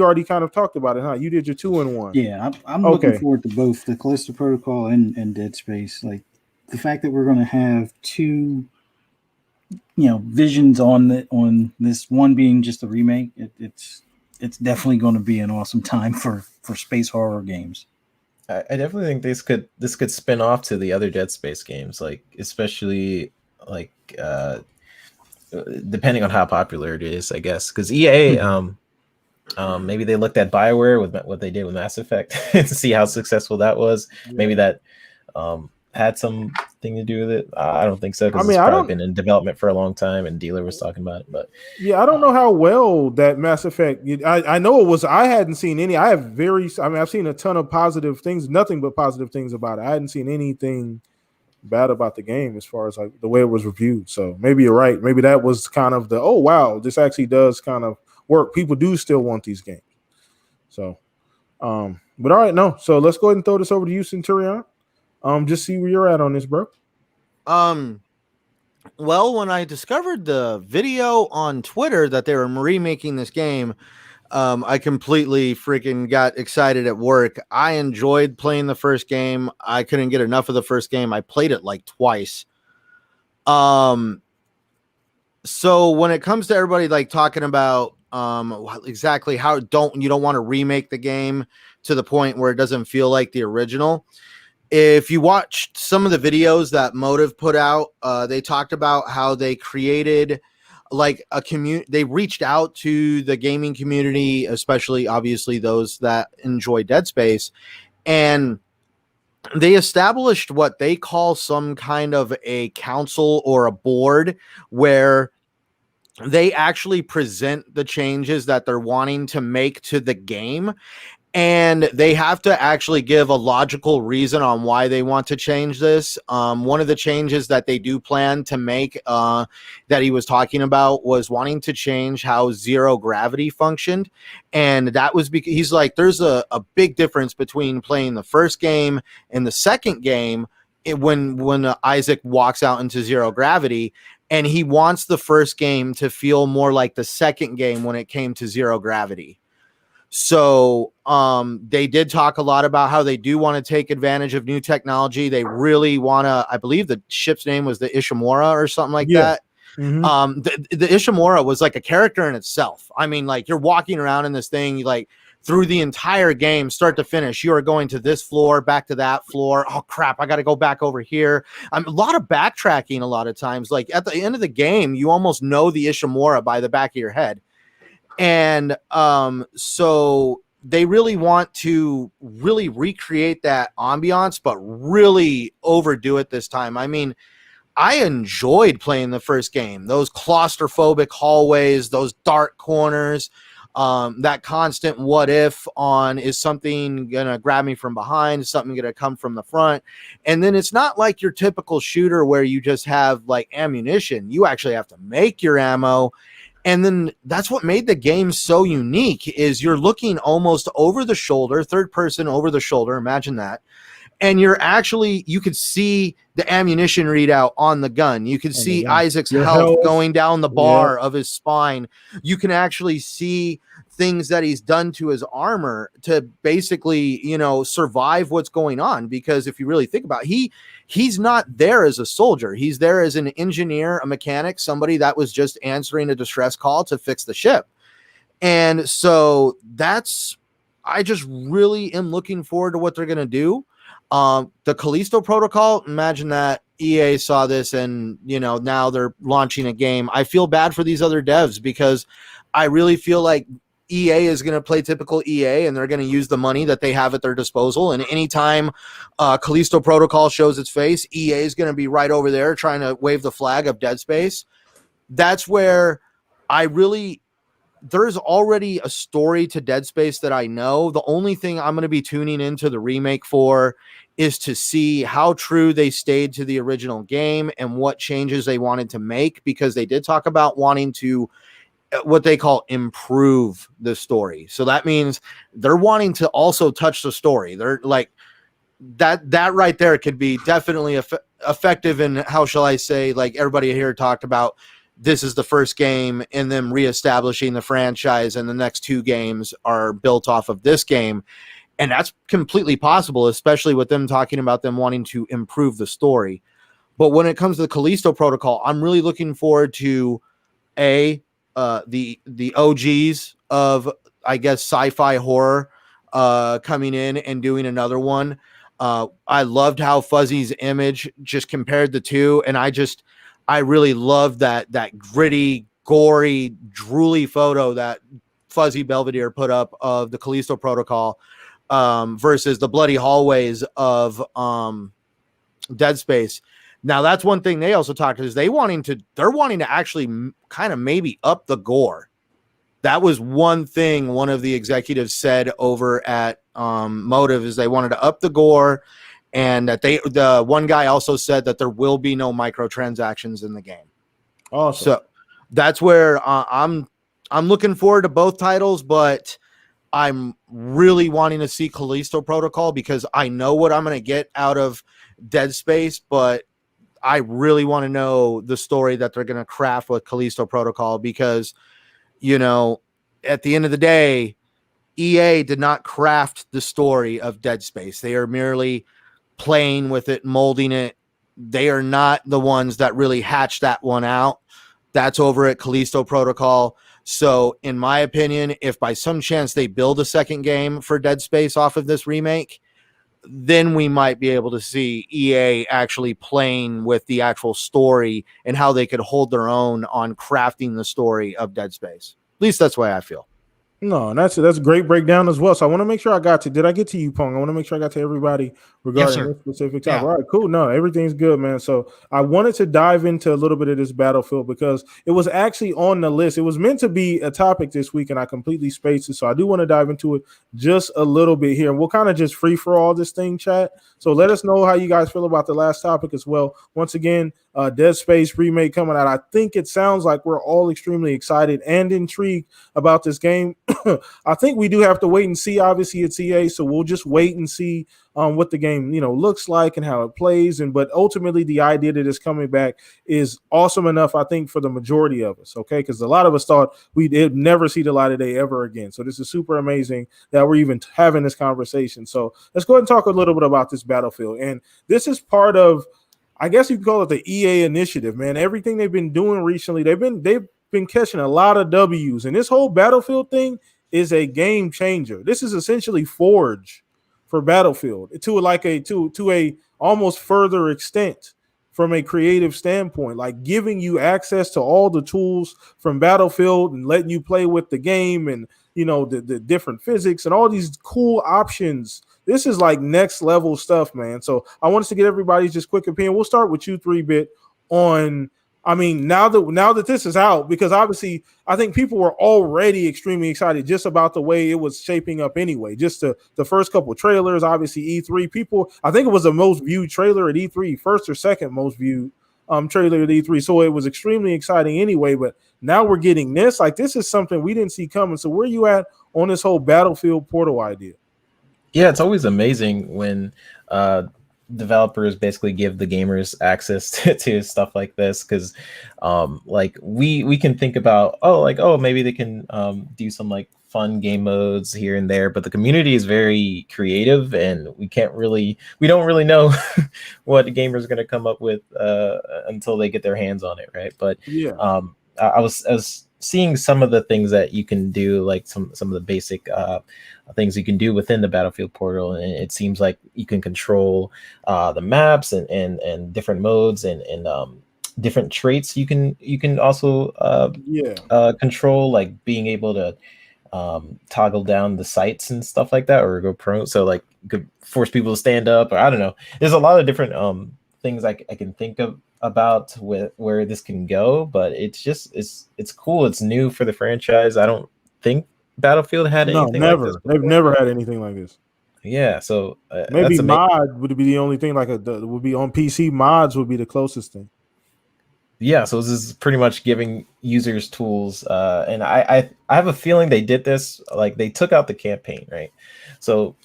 already kind of talked about it, huh? You did your 2-in-1. Yeah, I'm looking forward to both the Callisto Protocol and Dead Space. Like the fact that we're going to have two, visions on this one being just a remake. It's definitely going to be an awesome time for space horror games. I definitely think this could spin off to the other Dead Space games, like especially like depending on how popular it is, I guess, because EA maybe they looked at BioWare with what they did with Mass Effect to see how successful that was. Yeah. Maybe that had something to do with it. I don't think so, because it's probably been in development for a long time, and Dealer was talking about it. But yeah, I don't know how well that Mass Effect. I know it was. I hadn't seen any. I've seen a ton of positive things, nothing but positive things about it. I hadn't seen anything bad about the game as far as like the way it was reviewed. So maybe you're right. Maybe that was kind of oh wow, this actually does kind of work. People do still want these games. So, but all right, no. So let's go ahead and throw this over to you, Centurion. Just see where you're at on this, bro. Well, when I discovered the video on Twitter that they were remaking this game, I completely freaking got excited at work. I enjoyed playing the first game. I couldn't get enough of the first game. I played it like twice. So when it comes to everybody like talking about exactly how you don't want to remake the game to the point where it doesn't feel like the original. If you watched some of the videos that Motive put out, they talked about how they created like a community. They reached out to the gaming community, especially obviously those that enjoy Dead Space, and they established what they call some kind of a council or a board where they actually present the changes that they're wanting to make to the game. And they have to actually give a logical reason on why they want to change this. One of the changes that they do plan to make that he was talking about was wanting to change how zero gravity functioned. And that was because he's like, there's a big difference between playing the first game and the second game when Isaac walks out into zero gravity. And he wants the first game to feel more like the second game when it came to zero gravity. So they did talk a lot about how they do want to take advantage of new technology. They really want to, I believe the ship's name was the Ishimura or something like that. Mm-hmm. The Ishimura was like a character in itself. I mean, like you're walking around in this thing, like through the entire game, start to finish, you are going to this floor, back to that floor. Oh crap, I got to go back over here. A lot of backtracking a lot of times. Like at the end of the game, you almost know the Ishimura by the back of your head. And so they really want to really recreate that ambiance, but really overdo it this time. I mean, I enjoyed playing the first game, those claustrophobic hallways, those dark corners. that constant what if on, is something gonna grab me from behind, is something gonna come from the front? And then it's not like your typical shooter where you just have like ammunition. You actually have to make your ammo. And then that's what made the game so unique, is you're looking almost over the shoulder, third person over the shoulder, imagine that. And you could see the ammunition readout on the gun. You could see Isaac's health going down the bar of his spine. You can actually see things that he's done to his armor to basically, survive what's going on. Because if you really think about it, he's not there as a soldier. He's there as an engineer, a mechanic, somebody that was just answering a distress call to fix the ship. And so I just really am looking forward to what they're going to do. The Callisto Protocol, imagine that EA saw this and, now they're launching a game. I feel bad for these other devs because I really feel like EA is going to play typical EA and they're going to use the money that they have at their disposal. And anytime Callisto Protocol shows its face, EA is going to be right over there trying to wave the flag of Dead Space. That's where there's already a story to Dead Space that I know. The only thing I'm going to be tuning into the remake for is to see how true they stayed to the original game and what changes they wanted to make, because they did talk about wanting to what they call improve the story. So that means they're wanting to also touch the story. They're like that right there could be definitely effective in, how shall I say, like everybody here talked about, this is the first game and them reestablishing the franchise, and the next two games are built off of this game. And that's completely possible, especially with them talking about them wanting to improve the story. But when it comes to the Callisto Protocol, I'm really looking forward to the OGs of, I guess, sci-fi horror coming in and doing another one. I loved how Fuzzy's image just compared the two, and I really loved that gritty, gory, drooly photo that Fuzzy Belvedere put up of the Callisto Protocol versus the bloody hallways of Dead Space. Now, that's one thing they also talked is they're wanting to actually kind of maybe up the gore. That was one thing one of the executives said over at Motive, is they wanted to up the gore. And that the one guy also said that there will be no microtransactions in the game. Awesome. So that's where I'm looking forward to both titles, but I'm really wanting to see Callisto Protocol because I know what I'm going to get out of Dead Space, but I really want to know the story that they're going to craft with Callisto Protocol because, at the end of the day, EA did not craft the story of Dead Space. They are merely playing with it, molding it. They are not the ones that really hatched that one out. That's over at Callisto Protocol. So in my opinion, if by some chance they build a second game for Dead Space off of this remake, then we might be able to see EA actually playing with the actual story and how they could hold their own on crafting the story of Dead Space. At least that's the way I feel. No, and that's a great breakdown as well. So I want to make sure I got to. Did I get to you, Pong? I want to make sure I got to everybody regarding this specific topic. Yeah. All right, cool. No, everything's good, man. So I wanted to dive into a little bit of this Battlefield because it was actually on the list. It was meant to be a topic this week, and I completely spaced it. So I do want to dive into it just a little bit here. And we'll kind of just free for all this thing, chat. So let us know how you guys feel about the last topic as well. Once again, Dead Space remake coming out. I think it sounds like we're all extremely excited and intrigued about this game. I think we do have to wait and see. Obviously, it's EA, so we'll just wait and see what the game looks like and how it plays. But ultimately, the idea that it's coming back is awesome enough, I think, for the majority of us. Okay, because a lot of us thought we'd never see the light of day ever again. So this is super amazing that we're even having this conversation. So let's go ahead and talk a little bit about this Battlefield. And this is part of, I guess you could call it the EA initiative, man. Everything they've been doing recently, they've been catching a lot of W's, and this whole Battlefield thing is a game changer. This is essentially Forge for Battlefield to a almost further extent from a creative standpoint, like giving you access to all the tools from Battlefield and letting you play with the game and the different physics and all these cool options. This is like next level stuff, man. So I want us to get everybody's just quick opinion. We'll start with you, 3-Bit, on I mean, now that this is out, because obviously I think people were already extremely excited just about the way it was shaping up anyway. Just the first couple trailers, obviously E3 people, I think it was the most viewed trailer at E3, first or second most viewed trailer at E3. So it was extremely exciting anyway, but now we're getting this. Like, this is something we didn't see coming. So where are you at on this whole Battlefield Portal idea? Yeah, it's always amazing when developers basically give the gamers access to stuff like this, because like we can think about maybe they can do some like fun game modes here and there, but the community is very creative and we don't really know what the gamers are going to come up with until they get their hands on it, right? But Yeah, I was seeing some of the things that you can do, like some of the basic things you can do within the Battlefield Portal, and it seems like you can control the maps and different modes and different traits. You can also control, like being able to toggle down the sights and stuff like that, or go prone, so like you could force people to stand up, or I don't know. There's a lot of different things I can think of about with where this can go, but it's cool. It's new for the franchise. I don't think Battlefield had anything like this before. They've never had anything like this. Yeah, so maybe mod would be the only thing, like would be on PC. Mods would be the closest thing. Yeah, so this is pretty much giving users tools, and I have a feeling they did this, like they took out the campaign, right? So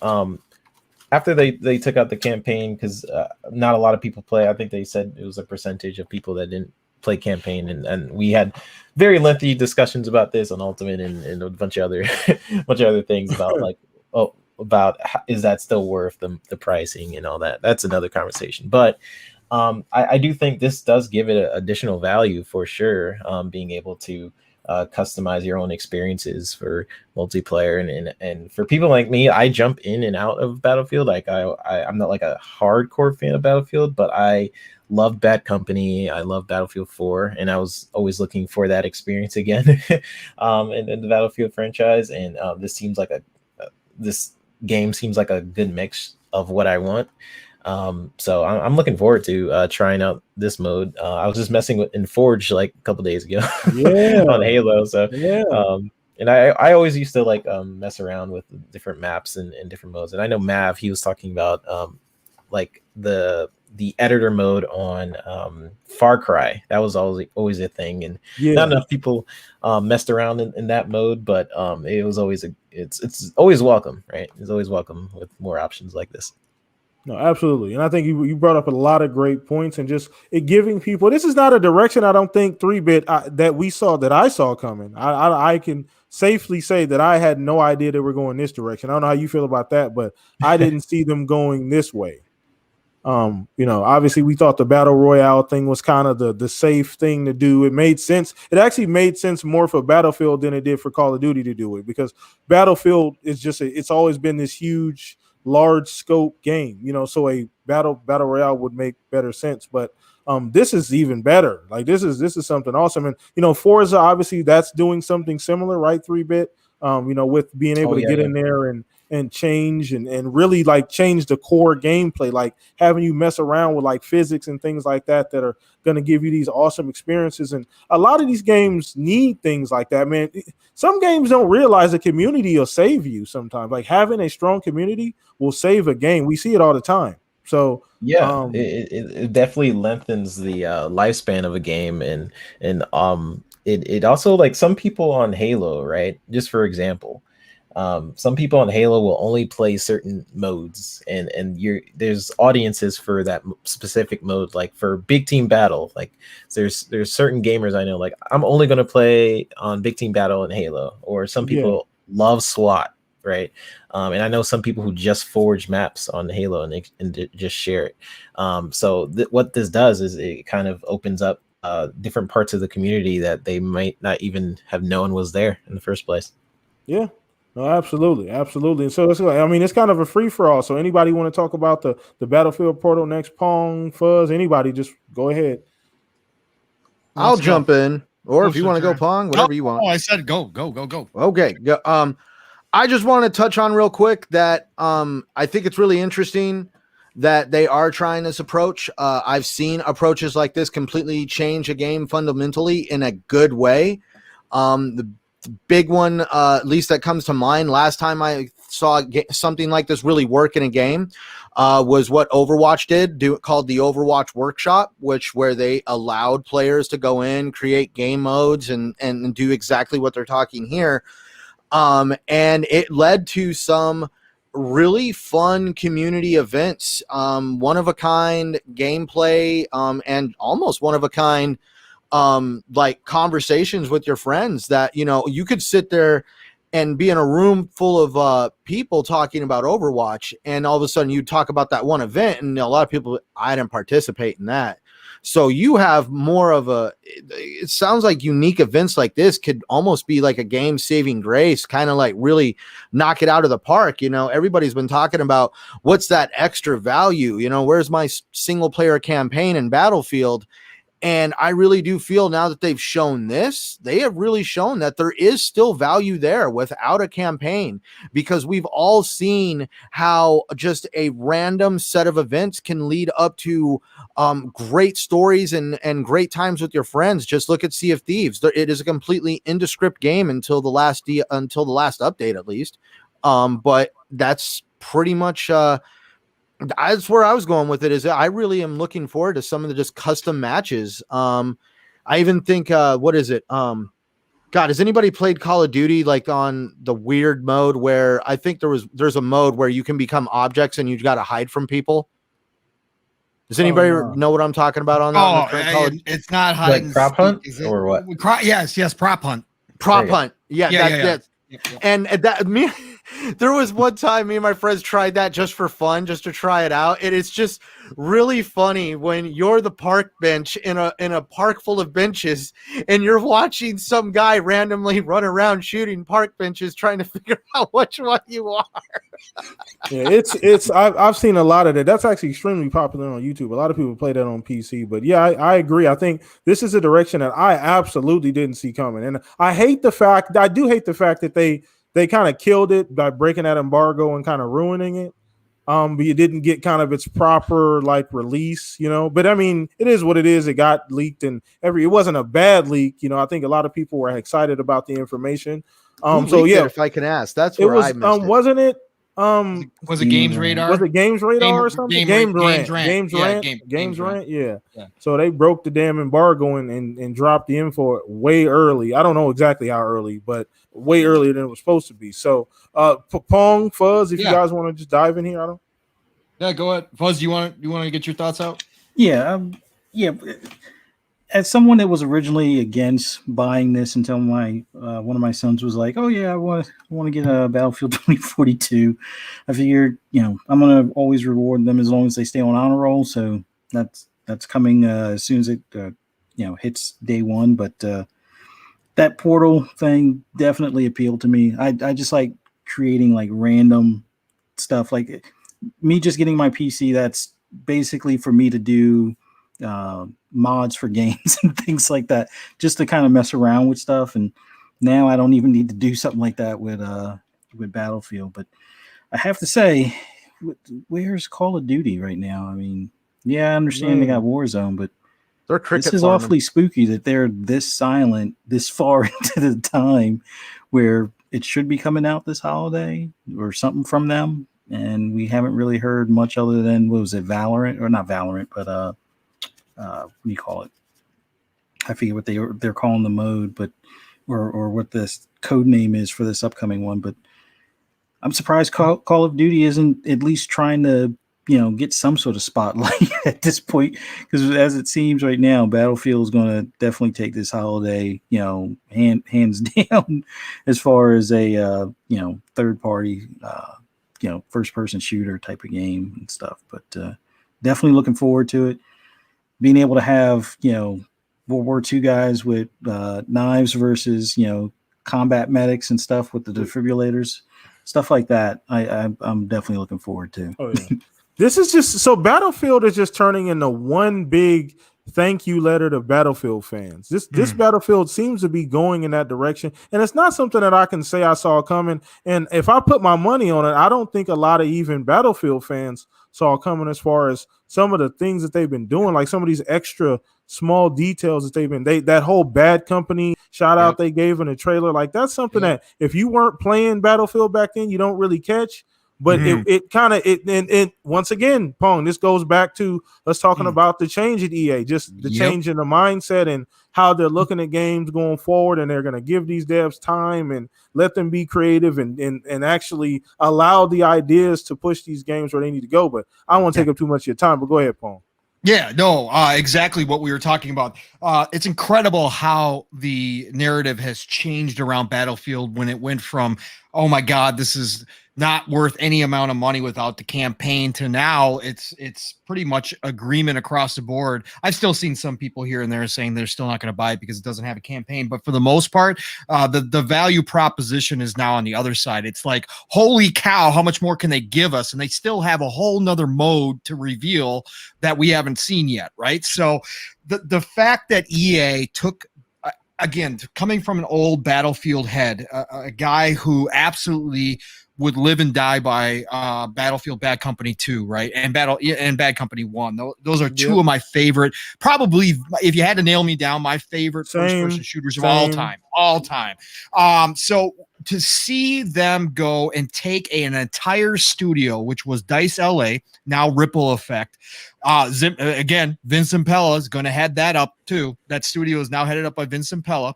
after they took out the campaign, because not a lot of people play. I think they said it was a percentage of people that didn't play campaign, and we had very lengthy discussions about this on Ultimate and a bunch of other things about like is that still worth the pricing and all that. That's another conversation, but I do think this does give it additional value for sure, being able to customize your own experiences for multiplayer, and for people like me, I jump in and out of Battlefield. Like I'm not like a hardcore fan of Battlefield, but I love Bad Company. I love Battlefield 4, and I was always looking for that experience again in the Battlefield franchise. And this game seems like a good mix of what I want. So I'm looking forward to trying out this mode. I was just messing with in Forge like a couple days ago on Halo. So and I always used to like mess around with different maps and different modes. And I know Mav, he was talking about like the editor mode on Far Cry. That was always a thing, and not enough people messed around in that mode, but it was always it's always welcome, right? It's always welcome with more options like this. No, absolutely. And I think you brought up a lot of great points, and just it giving people, this is not a direction I don't think 3-bit that I saw coming. I can safely say that I had no idea they were going this direction. I don't know how you feel about that, but I didn't see them going this way. Obviously we thought the battle royale thing was kind of the safe thing to do. It made sense. It actually made sense more for Battlefield than it did for Call of Duty to do it, because Battlefield is just it's always been this huge, large scope game, so a battle royale would make better sense. But this is even better. Like this is something awesome. And Forza, obviously that's doing something similar, right? 3-bit, with being able to get in there and change and really like change the core gameplay, like having you mess around with like physics and things like that are going to give you these awesome experiences. And a lot of these games need things like that, man. Some games don't realize the community will save you sometimes. Like having a strong community will save a game. We see it all the time. So it definitely lengthens the lifespan of a game, and it also, like some people on Halo, right? Just for example, some people on Halo will only play certain modes, and there's audiences for that specific mode. Like for big team battle, like there's certain gamers I know, like I'm only going to play on big team battle in Halo, or some people love SWAT, right? And I know some people who just forge maps on Halo and just share it. So what this does is it kind of opens up different parts of the community that they might not even have known was there in the first place. Yeah. No, absolutely. And so it's kind of a free for all. So anybody want to talk about the Battlefield Portal next? Pong, Fuzz, anybody, just go ahead. I'll jump in, or if you want to go, Pong, whatever you want. Oh, I said go. Okay. I just want to touch on real quick that I think it's really interesting that they are trying this approach. I've seen approaches like this completely change a game fundamentally in a good way. The big one, at least that comes to mind, last time I saw something like this really work in a game was what Overwatch did, called the Overwatch Workshop, where they allowed players to go in, create game modes, and do exactly what they're talking here. And it led to some really fun community events, one of a kind gameplay, and almost one of a kind like conversations with your friends that, you know, you could sit there and be in a room full of people talking about Overwatch, and all of a sudden you talk about that one event, and a lot of people, I didn't participate in that. So you have more of it sounds like unique events like this could almost be like a game saving grace, kind of like really knock it out of the park. You know, everybody's been talking about what's that extra value, you know, where's my single player campaign in Battlefield? And I really do feel now that they've shown this, they have really shown that there is still value there without a campaign, because we've all seen how just a random set of events can lead up to great stories and great times with your friends. Just look at Sea of Thieves. It is a completely indescript game until the last update, at least. But that's pretty much that's where I was going with it. Is I really am looking forward to some of the just custom matches. I even think, what is it? God, has anybody played Call of Duty like on the weird mode where I think there's a mode where you can become objects and you got to hide from people? Does anybody know what I'm talking about on that? It's not hide like prop hunt or what? Yes, prop hunt. Prop hunt. Yeah. And that there was one time me and my friends tried that just for fun, just to try it out. And it's just really funny when you're the park bench in a park full of benches, and you're watching some guy randomly run around shooting park benches, trying to figure out which one you are. Yeah, I've seen a lot of that. That's actually extremely popular on YouTube. A lot of people play that on PC. But yeah, I agree. I think this is a direction that I absolutely didn't see coming. And I do hate the fact that they kind of killed it by breaking that embargo and kind of ruining it. But you didn't get kind of its proper like release, you know. But I mean, it is what it is. It got leaked, and it wasn't a bad leak, you know. I think a lot of people were excited about the information. So yeah, if I can ask, that's where I missed it. Wasn't it? Was it Games Radar? Was it Games Radar or something? Games Rant. Yeah. So they broke the damn embargo and dropped the info way early. I don't know exactly how early, but way earlier than it was supposed to be. So Pong, Fuzz, if you guys want to just dive in here, Yeah, go ahead. Fuzz, you want to get your thoughts out? Yeah. As someone that was originally against buying this until my one of my sons was like, "Oh yeah, I want to get a Battlefield 2042," I figured, you know, I'm gonna always reward them as long as they stay on honor roll. So that's coming as soon as it hits day one. But that Portal thing definitely appealed to me. I just like creating like random stuff. Like me just getting my PC. That's basically for me to do mods for games and things like that, just to kind of mess around with stuff. And now I don't even need to do something like that with Battlefield. But I have to say, where's Call of Duty right now? I mean, yeah, I understand they got Warzone, but this is awfully spooky that they're this silent this far into the time where it should be coming out this holiday or something from them, and we haven't really heard much other than, what was it, Valorant, or not Valorant, but what do you call it? I forget what they're calling the mode, but or what this code name is for this upcoming one. But I'm surprised Call of Duty isn't at least trying to, you know, get some sort of spotlight at this point, because as it seems right now, Battlefield is going to definitely take this holiday, you know, hands down as far as a third party first person shooter type of game and stuff. But definitely looking forward to it. Being able to have, you know, World War II guys with knives versus, you know, combat medics and stuff with the defibrillators, stuff like that. I'm definitely looking forward to. Oh, yeah. This is just so Battlefield is just turning into one big thank you letter to Battlefield fans. This Battlefield seems to be going in that direction, and it's not something that I can say I saw coming. And if I put my money on it, I don't think a lot of even Battlefield fans saw coming as far as some of the things that they've been doing, like some of these extra small details that they've been that whole Bad Company shout out they gave in the trailer. Like that's something that if you weren't playing Battlefield back then, you don't really catch. But it once again, Pong, this goes back to us talking about the change at EA, just the change in the mindset and how they're looking at games going forward, and they're going to give these devs time and let them be creative and actually allow the ideas to push these games where they need to go. But I don't want to take up too much of your time, but go ahead, Pong. Yeah, no, exactly what we were talking about. It's incredible how the narrative has changed around Battlefield when it went from, oh my God, this is not worth any amount of money without the campaign, to now it's pretty much agreement across the board. I've still seen some people here and there saying they're still not going to buy it because it doesn't have a campaign, but for the most part, the value proposition is now on the other side. It's like, holy cow, how much more can they give us? And they still have a whole nother mode to reveal that we haven't seen yet, right? So the fact that EA took, again, coming from an old Battlefield head, a guy who absolutely would live and die by Battlefield Bad Company 2, right? And Bad Company 1. Those are two of my favorite, probably, if you had to nail me down, my favorite first-person shooters of all time. So to see them go and take an entire studio, which was DICE LA, now Ripple Effect. Again, Vincent Pella is going to head that up too. That studio is now headed up by Vincent Pella.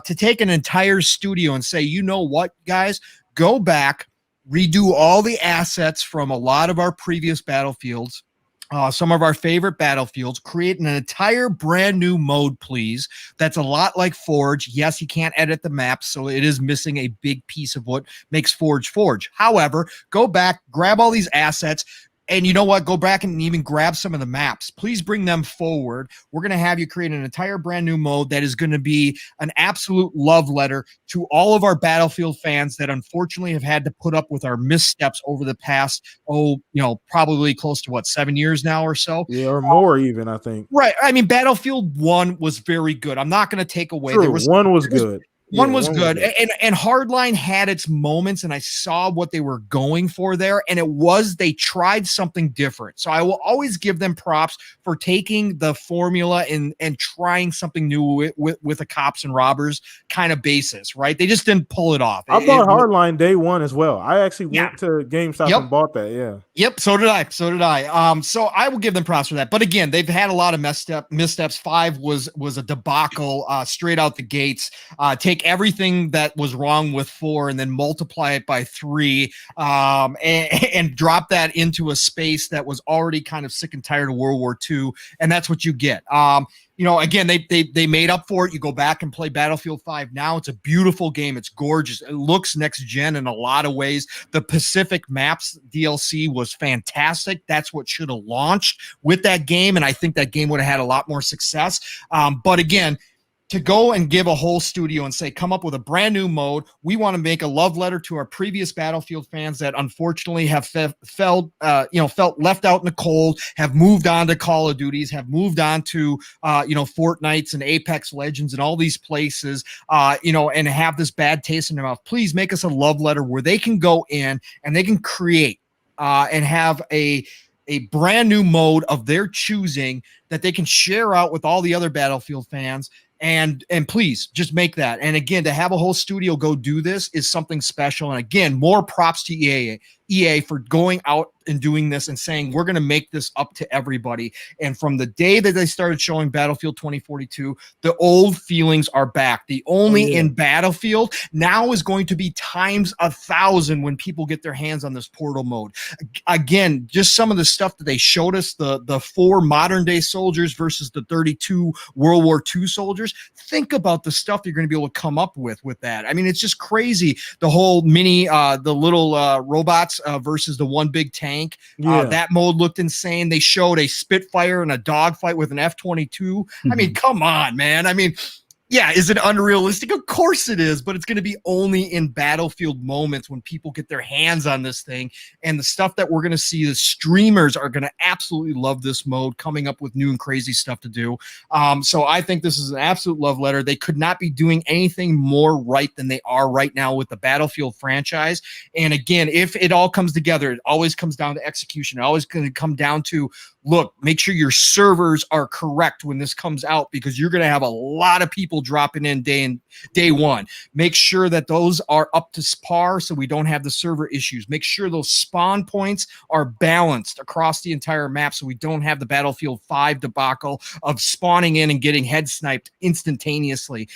To take an entire studio and say, you know what, guys, go back, redo all the assets from a lot of our previous Battlefields, some of our favorite Battlefields, create an entire brand new mode, please. That's a lot like Forge. Yes, you can't edit the maps, so it is missing a big piece of what makes Forge. However, go back, grab all these assets, and you know what? Go back and even grab some of the maps. Please bring them forward. We're going to have you create an entire brand new mode that is going to be an absolute love letter to all of our Battlefield fans that unfortunately have had to put up with our missteps over the past, probably close to 7 years now or so. Yeah, or more even, I think. Right. I mean, Battlefield 1 was very good. I'm not going to take away. True. One was good. One was good. And Hardline had its moments, and I saw what they were going for there, and they tried something different. So I will always give them props for taking the formula and trying something new with a cops and robbers kind of basis, right? They just didn't pull it off. I bought Hardline day one as well. I actually went to GameStop and bought that, Yep, so did I. So I will give them props for that. But again, they've had a lot of missteps. 5 was a debacle straight out the gates. Take everything that was wrong with 4 and then multiply it by 3 and drop that into a space that was already kind of sick and tired of World War II, and that's what you get. Again, they made up for it. You go back and play Battlefield 5 now. It's a beautiful game. It's gorgeous. It looks next gen in a lot of ways. The Pacific Maps DLC was fantastic. That's what should have launched with that game, and I think that game would have had a lot more success. But again, to go and give a whole studio and say, come up with a brand new mode. We want to make a love letter to our previous Battlefield fans that unfortunately have felt left out in the cold, have moved on to Call of Duties, have moved on to, Fortnites and Apex Legends and all these places, and have this bad taste in their mouth. Please make us a love letter where they can go in and they can create and have a brand new mode of their choosing that they can share out with all the other Battlefield fans. And please just make that. And again, to have a whole studio go do this is something special. And again, more props to EA for going out and doing this and saying, we're going to make this up to everybody. And from the day that they started showing Battlefield 2042, the old feelings are back. The only in Battlefield now is going to be times 1,000 when people get their hands on this portal mode. Again, just some of the stuff that they showed us, the 4 modern day soldiers versus the 32 World War II soldiers. Think about the stuff you're going to be able to come up with that. I mean, it's just crazy. The whole the little robots versus the one big tank. That mode looked insane. They showed a Spitfire and a dogfight with an F-22. I mean, come on, man. I mean, Yeah, is it unrealistic? Of course it is, but it's going to be only in Battlefield moments when people get their hands on this thing. And the stuff that we're going to see, the streamers are going to absolutely love this mode, coming up with new and crazy stuff to do. So I think this is an absolute love letter. They could not be doing anything more right than they are right now with the Battlefield franchise. And again, if it all comes together, it always comes down to execution. It always going to come down to, look, make sure your servers are correct when this comes out, because you're going to have a lot of people dropping in day one. Make sure that those are up to par so we don't have the server issues. Make sure those spawn points are balanced across the entire map so we don't have the Battlefield 5 debacle of spawning in and getting head sniped instantaneously.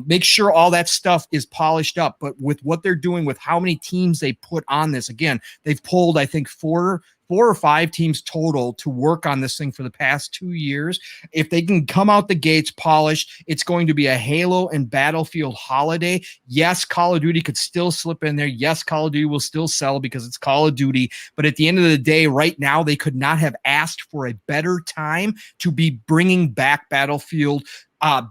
Make sure all that stuff is polished up. But with what they're doing, with how many teams they put on this, again, they've pulled, I think, four or five teams total to work on this thing for the past 2 years. If they can come out the gates polished, it's going to be a Halo and Battlefield holiday. Yes, Call of Duty could still slip in there. Yes, Call of Duty will still sell because it's Call of Duty. But at the end of the day, right now, they could not have asked for a better time to be bringing back Battlefield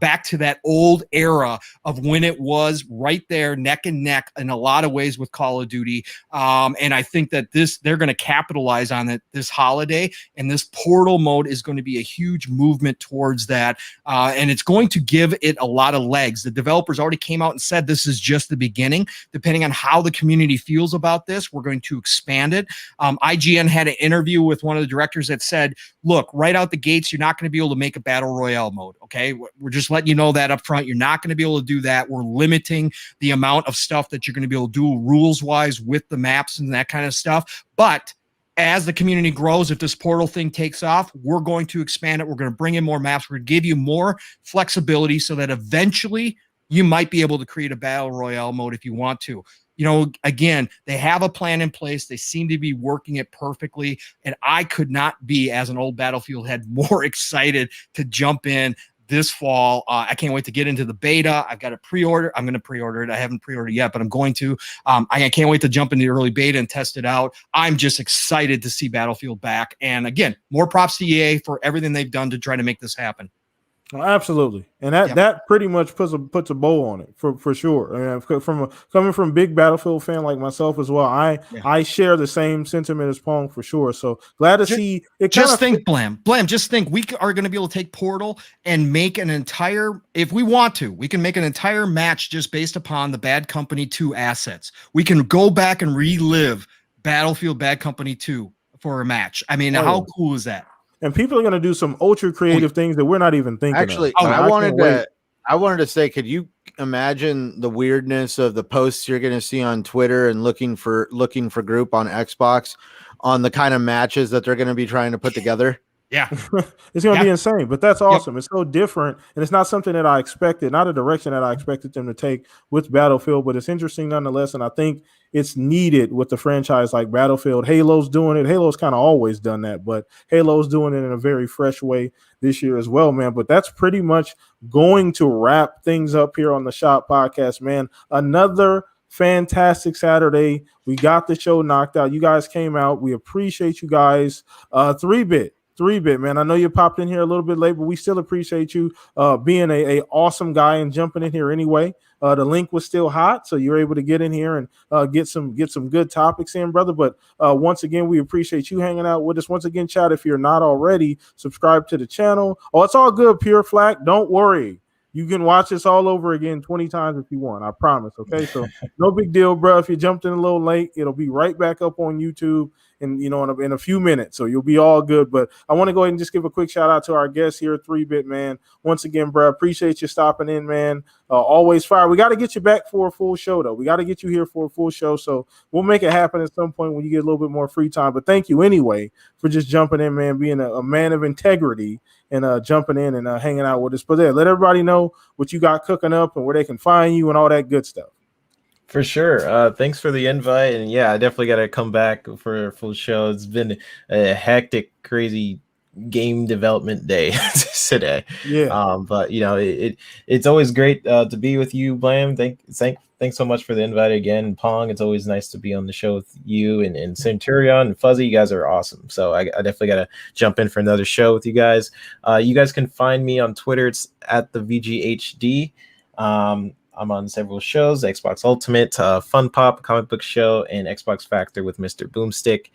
back to that old era of when it was right there neck and neck in a lot of ways with Call of Duty. And I think that they're going to capitalize on it this holiday, and this portal mode is going to be a huge movement towards that. And it's going to give it a lot of legs. The developers already came out and said this is just the beginning. Depending on how the community feels about this, we're going to expand it. IGN had an interview with one of the directors that said, look, right out the gates, you're not going to be able to make a battle royale mode. Okay. We're just letting you know that up front. You're not going to be able to do that. We're limiting the amount of stuff that you're going to be able to do rules wise with the maps and that kind of stuff. But as the community grows, if this portal thing takes off, we're going to expand it. We're going to bring in more maps. We're going to give you more flexibility so that eventually you might be able to create a battle royale mode if you want to. You know, again, they have a plan in place. They seem to be working it perfectly. And I could not be, as an old Battlefield head, more excited to jump in this fall. I can't wait to get into the beta. I've got a pre-order. I'm going to pre-order it. I haven't pre-ordered yet, but I'm going to. I can't wait to jump into the early beta and test it out. I'm just excited to see Battlefield back. And again, more props to EA for everything they've done to try to make this happen. Oh, absolutely, and that pretty much puts a bow on it for sure. I mean, coming from a big Battlefield fan like myself as well, I share the same sentiment as Pong for sure. So glad to see it. Just think, Blam. Just think, we are going to be able to take Portal and make an entire, if we want to, we can make an entire match just based upon the Bad Company 2 assets. We can go back and relive Battlefield Bad Company 2 for a match. I mean, how cool is that? And people are going to do some ultra creative things that we're not even thinking Actually, of. I wanted to say, could you imagine the weirdness of the posts you're going to see on Twitter and looking for group on Xbox on the kind of matches that they're going to be trying to put together? Yeah, it's going to be insane, but that's awesome. It's so different, and it's not something that I expected, not a direction that I expected them to take with Battlefield, but it's interesting nonetheless, and I think it's needed with the franchise like Battlefield. Halo's doing it. Halo's kind of always done that, but Halo's doing it in a very fresh way this year as well, man. But that's pretty much going to wrap things up here on the Shop Podcast, man. Another fantastic Saturday. We got the show knocked out. You guys came out. We appreciate you guys. 3-bit, man. I know you popped in here a little bit late, but we still appreciate you being a awesome guy and jumping in here anyway. The link was still hot, so you're able to get in here and get some good topics in, brother. But once again, we appreciate you hanging out with us. Once again, chat, if you're not already, subscribe to the channel. Oh, it's all good, Pure Flack. Don't worry. You can watch this all over again 20 times if you want. I promise. Okay, so no big deal, bro. If you jumped in a little late, it'll be right back up on YouTube in a few minutes, so you'll be all good. But I want to go ahead and just give a quick shout out to our guest here, 3-bit, man. Once again, bro, appreciate you stopping in, man. Always fire. We got to get you back for a full show, though. We got to get you here for a full show, so we'll make it happen at some point when you get a little bit more free time. But thank you anyway for just jumping in, man, being a man of integrity and jumping in and hanging out with us. But let everybody know what you got cooking up and where they can find you and all that good stuff. For sure. Thanks for the invite. And yeah, I definitely got to come back for a full show. It's been a hectic, crazy game development day today. Yeah. But it's always great to be with you, Blam. Thanks so much for the invite again, Pong. It's always nice to be on the show with you and Centurion and Fuzzy. You guys are awesome. So I definitely got to jump in for another show with you guys. You guys can find me on Twitter. It's at the VGHD. I'm on several shows: Xbox Ultimate, Fun Pop, comic book show, and Xbox Factor with Mr. Boomstick.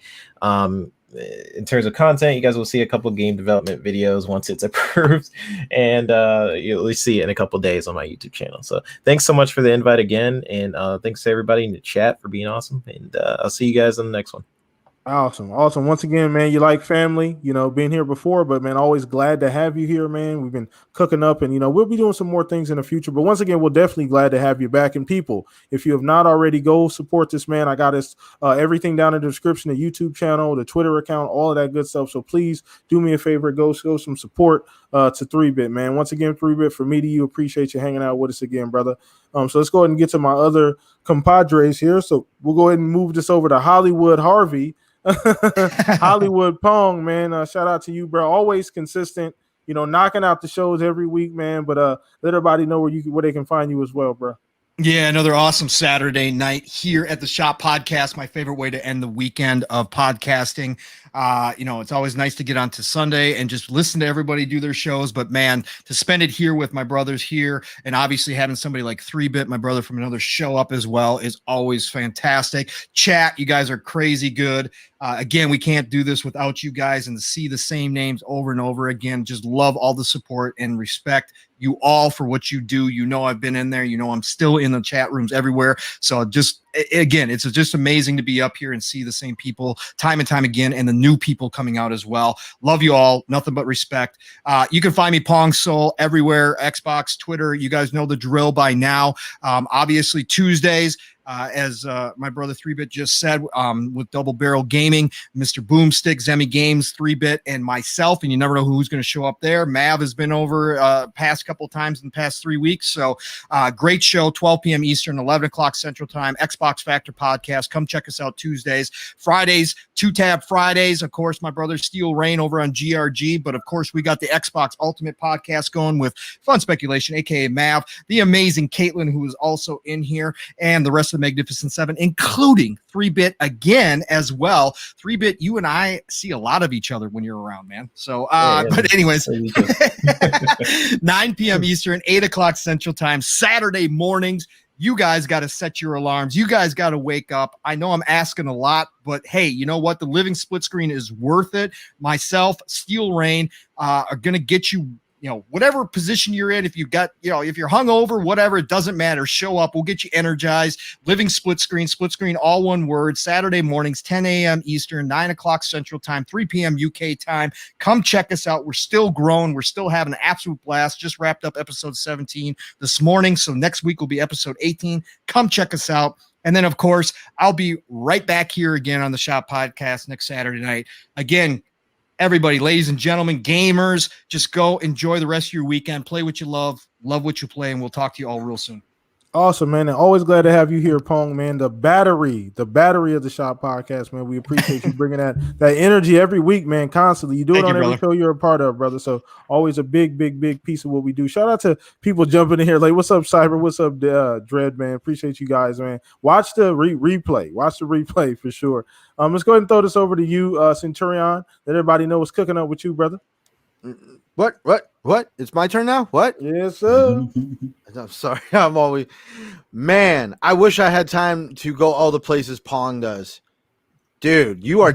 In terms of content, you guys will see a couple game development videos once it's approved, and you'll see it in a couple days on my YouTube channel. So thanks so much for the invite again, and thanks to everybody in the chat for being awesome, and I'll see you guys on the next one. Awesome. Once again, man, you like family, been here before, but man, always glad to have you here, man. We've been cooking up and, we'll be doing some more things in the future, but once again, we're definitely glad to have you back. And people, if you have not already, go support this man. I got his everything down in the description, the YouTube channel, the Twitter account, all of that good stuff. So please do me a favor, go some support to 3-Bit, man. Once again, 3-Bit, from me to you, appreciate you hanging out with us again, brother. So let's go ahead and get to my other compadres here. So we'll go ahead and move this over to Hollywood Harvey. Hollywood Pong, man. Shout out to you, bro. Always consistent, knocking out the shows every week, man. But let everybody know where they can find you as well, bro. Yeah, another awesome Saturday night here at the Shop Podcast. My favorite way to end the weekend of podcasting. It's always nice to get onto Sunday and just listen to everybody do their shows. But man, to spend it here with my brothers here, and obviously having somebody like 3-Bit, my brother from another show, up as well, is always fantastic. Chat, you guys are crazy good. Again, we can't do this without you guys, and to see the same names over and over again, just love all the support and respect you all for what you do. I've been in there, I'm still in the chat rooms everywhere. So just, again, it's just amazing to be up here and see the same people time and time again, and the new people coming out as well. Love you all. Nothing but respect. You can find me Pong Soul everywhere, Xbox, Twitter. You guys know the drill by now. Obviously Tuesdays, as my brother 3-Bit just said, with Double Barrel Gaming, Mr. Boomstick, Zemi Games, 3-Bit, and myself, and you never know who's going to show up there. Mav has been over past couple times in the past 3 weeks, so great show, 12 p.m. Eastern, 11 o'clock Central Time, Xbox Factor Podcast. Come check us out Tuesdays. Fridays, 2-Tab Fridays, of course, my brother Steel Rain over on GRG, but of course, we got the Xbox Ultimate Podcast going with Fun Speculation, aka Mav, the amazing Caitlin, who is also in here, and the rest of the Magnificent Seven, including 3-Bit again as well. 3-Bit, you and I see a lot of each other when you're around, man. So, but anyways, 9 p.m. Eastern, 8 o'clock Central Time, Saturday mornings. You guys got to set your alarms. You guys got to wake up. I know I'm asking a lot, but hey, you know what? The living split screen is worth it. Myself, Steel Rain, are going to get you, whatever position you're in. If you got, if you're hungover, whatever, it doesn't matter. Show up. We'll get you energized. Living split screen, all one word. Saturday mornings, 10 a.m. Eastern, 9 o'clock Central Time, 3 p.m. UK time. Come check us out. We're still growing. We're still having an absolute blast. Just wrapped up episode 17 this morning. So next week will be episode 18. Come check us out. And then, of course, I'll be right back here again on the Shop Podcast next Saturday night. Again, everybody, ladies and gentlemen, gamers, just go enjoy the rest of your weekend. Play what you love what you play, and we'll talk to you all real soon. Awesome, man. And always glad to have you here, Pong, man. The battery of the Shop Podcast, man. We appreciate you bringing that energy every week, man, constantly. You do it on every show you're a part of, brother. So always a big piece of what we do. Shout out to people jumping in here. Like, what's up, Cyber? What's up, Dread, man? Appreciate you guys, man. Watch the replay. Watch the replay for sure. Let's go ahead and throw this over to you, Centurion. Let everybody know what's cooking up with you, brother. What? It's my turn now? What? Yes, sir. I'm sorry. Man, I wish I had time to go all the places Pong does. Dude, you are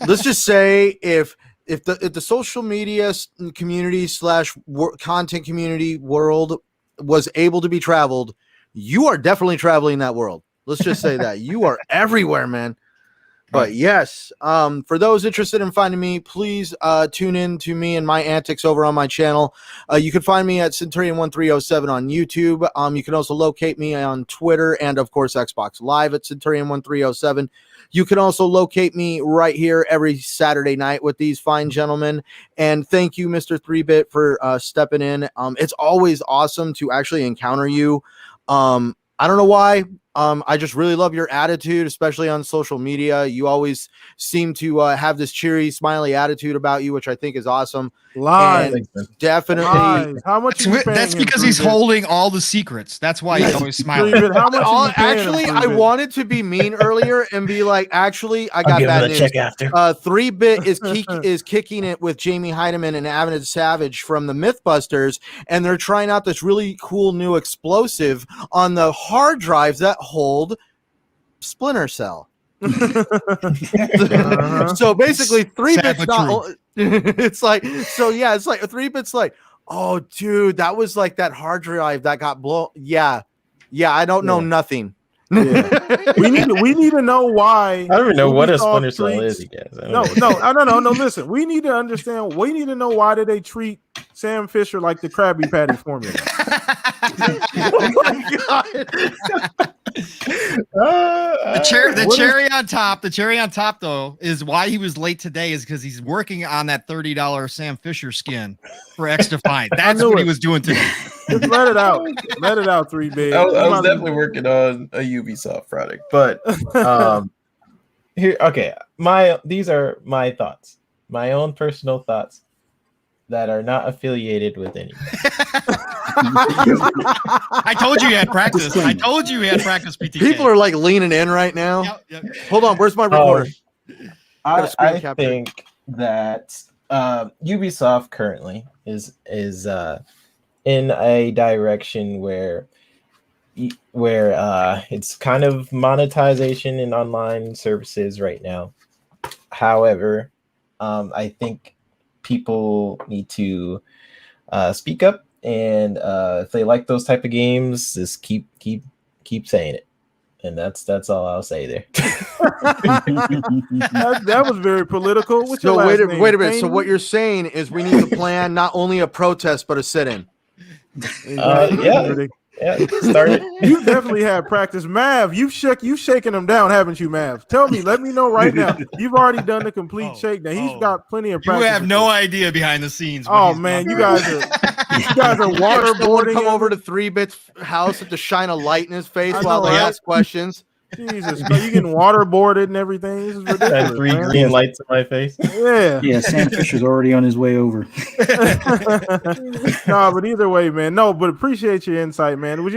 let's just say if the social media community / content community world was able to be traveled, you are definitely traveling that world. Let's just say that. You are everywhere, man. But yes, for those interested in finding me, please tune in to me and my antics over on my channel. You can find me at Centurion1307 on YouTube. You can also locate me on Twitter and, of course, Xbox Live at Centurion1307. You can also locate me right here every Saturday night with these fine gentlemen. And thank you, Mr. 3-Bit, for stepping in. It's always awesome to actually encounter you. I don't know why. I just really love your attitude, especially on social media. You always seem to have this cheery, smiley attitude about you, which I think is awesome. Lies. And definitely. Lies. How much are you paying That's him, because he's 3-Bit? holding all the secrets. That's why he's always smiling. 3-Bit, how much are you paying Actually, him, I 3-Bit? wanted to be mean earlier and be like, actually, I I'll got give him bad the news. check after. 3-Bit is kicking it with Jamie Heidemann and Avid Savage from the Mythbusters, and they're trying out this really cool new explosive on the hard drives that hold Splinter Cell. So basically 3-Bit's not it's like, so yeah, it's like 3-Bit's like, oh dude, that was like that hard drive that got blown. Yeah, I don't know nothing. Yeah. we need to know why. I don't even know what a Ubisoft Splinter Cell treats- is, you guys. No. Listen, we need to understand. We need to know why did they treat Sam Fisher like the Krabby Patty formula. Oh my god. The cherry on top though is why he was late today is because he's working on that $30 Sam Fisher skin for X Defiant. That's what he was doing today. Just let it out. Let it out, 3-Bit. I was definitely working on a Ubisoft product, but here, okay. These are my thoughts, my own personal thoughts that are not affiliated with anyone. I told you had practice. PTK. People are like leaning in right now. Yep. Hold on, where's my recorder? I think that Ubisoft currently is in a direction where it's kind of monetization in online services right now. However, I think people need to speak up, and if they like those type of games, just keep saying it. And that's all I'll say there. that was very political. What's your So last wait a name? minute. So what you're saying is we need to plan not only a protest but a sit-in. Yeah, start it. You definitely have practice. Mav, you've shaken him down, haven't you, Mav? Tell me, let me know right now. You've already done the complete shake. Now he's got plenty of practice. You have no idea behind the scenes. Oh man, you guys are waterboarding. Come over to 3-Bit's house to shine a light in his face I while know, they right? ask questions. Jesus, bro, you getting waterboarded and everything. This is ridiculous. Had 3 man. green lights in my face. Yeah. Yeah, Sam Fisher's already on his way over. No, but either way, man. No, but appreciate your insight, man. We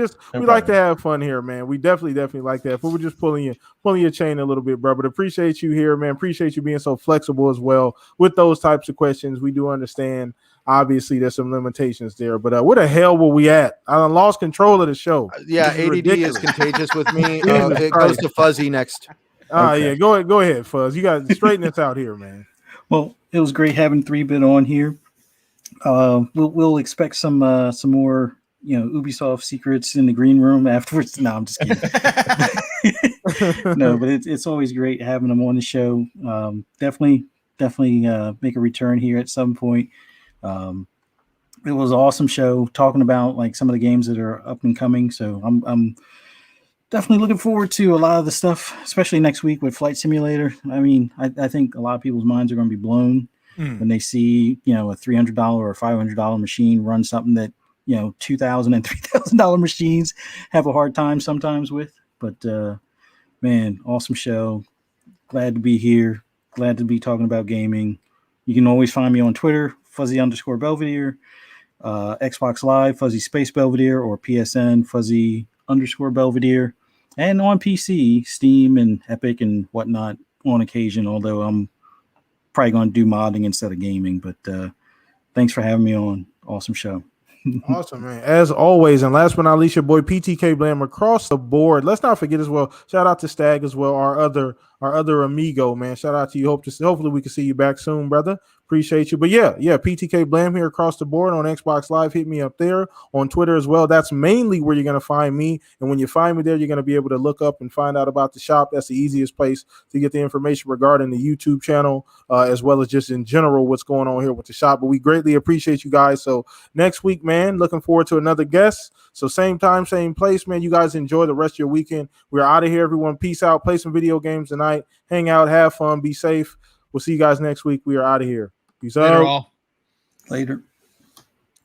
like to have fun here, man. We definitely like that. But we're just pulling your chain a little bit, bro. But appreciate you here, man. Appreciate you being so flexible as well with those types of questions. We do understand. Obviously, there's some limitations there, but where the hell were we at? I lost control of the show. Yeah, ADD ridiculous. is contagious with me. It goes to Fuzzy next. Yeah, go ahead, Fuzz. You got to straighten this out here, man. Well, it was great having 3-Bit on here. We'll expect some more, Ubisoft secrets in the green room afterwards. No, I'm just kidding. No, but it's always great having them on the show. Definitely make a return here at some point. It was an awesome show talking about like some of the games that are up and coming. So I'm definitely looking forward to a lot of the stuff, especially next week with Flight Simulator. I mean, I think a lot of people's minds are going to be blown when they see, a $300 or $500 machine run something that, $2,000 and $3,000 machines have a hard time sometimes with. But man, awesome show. Glad to be here. Glad to be talking about gaming. You can always find me on Twitter, Fuzzy_Belvedere, Xbox Live, Fuzzy Space Belvedere, or PSN, Fuzzy_Belvedere, and on PC, Steam and Epic and whatnot on occasion, although I'm probably going to do modding instead of gaming. But thanks for having me on. Awesome show. Awesome, man. As always, and last but not least, your boy PTK Blam across the board. Let's not forget as well. Shout out to Stag as well, our other amigo, man. Shout out to you. Hopefully we can see you back soon, brother. Appreciate you. But yeah, PTK Blam here across the board on Xbox Live. Hit me up there on Twitter as well. That's mainly where you're going to find me. And when you find me there, you're going to be able to look up and find out about the shop. That's the easiest place to get the information regarding the YouTube channel, as well as just in general what's going on here with the shop. But we greatly appreciate you guys. So next week, man, looking forward to another guest. So same time, same place, man. You guys enjoy the rest of your weekend. We're out of here, everyone. Peace out. Play some video games tonight. Hang out. Have fun. Be safe. We'll see you guys next week. We are out of here. Peace out. All. Later.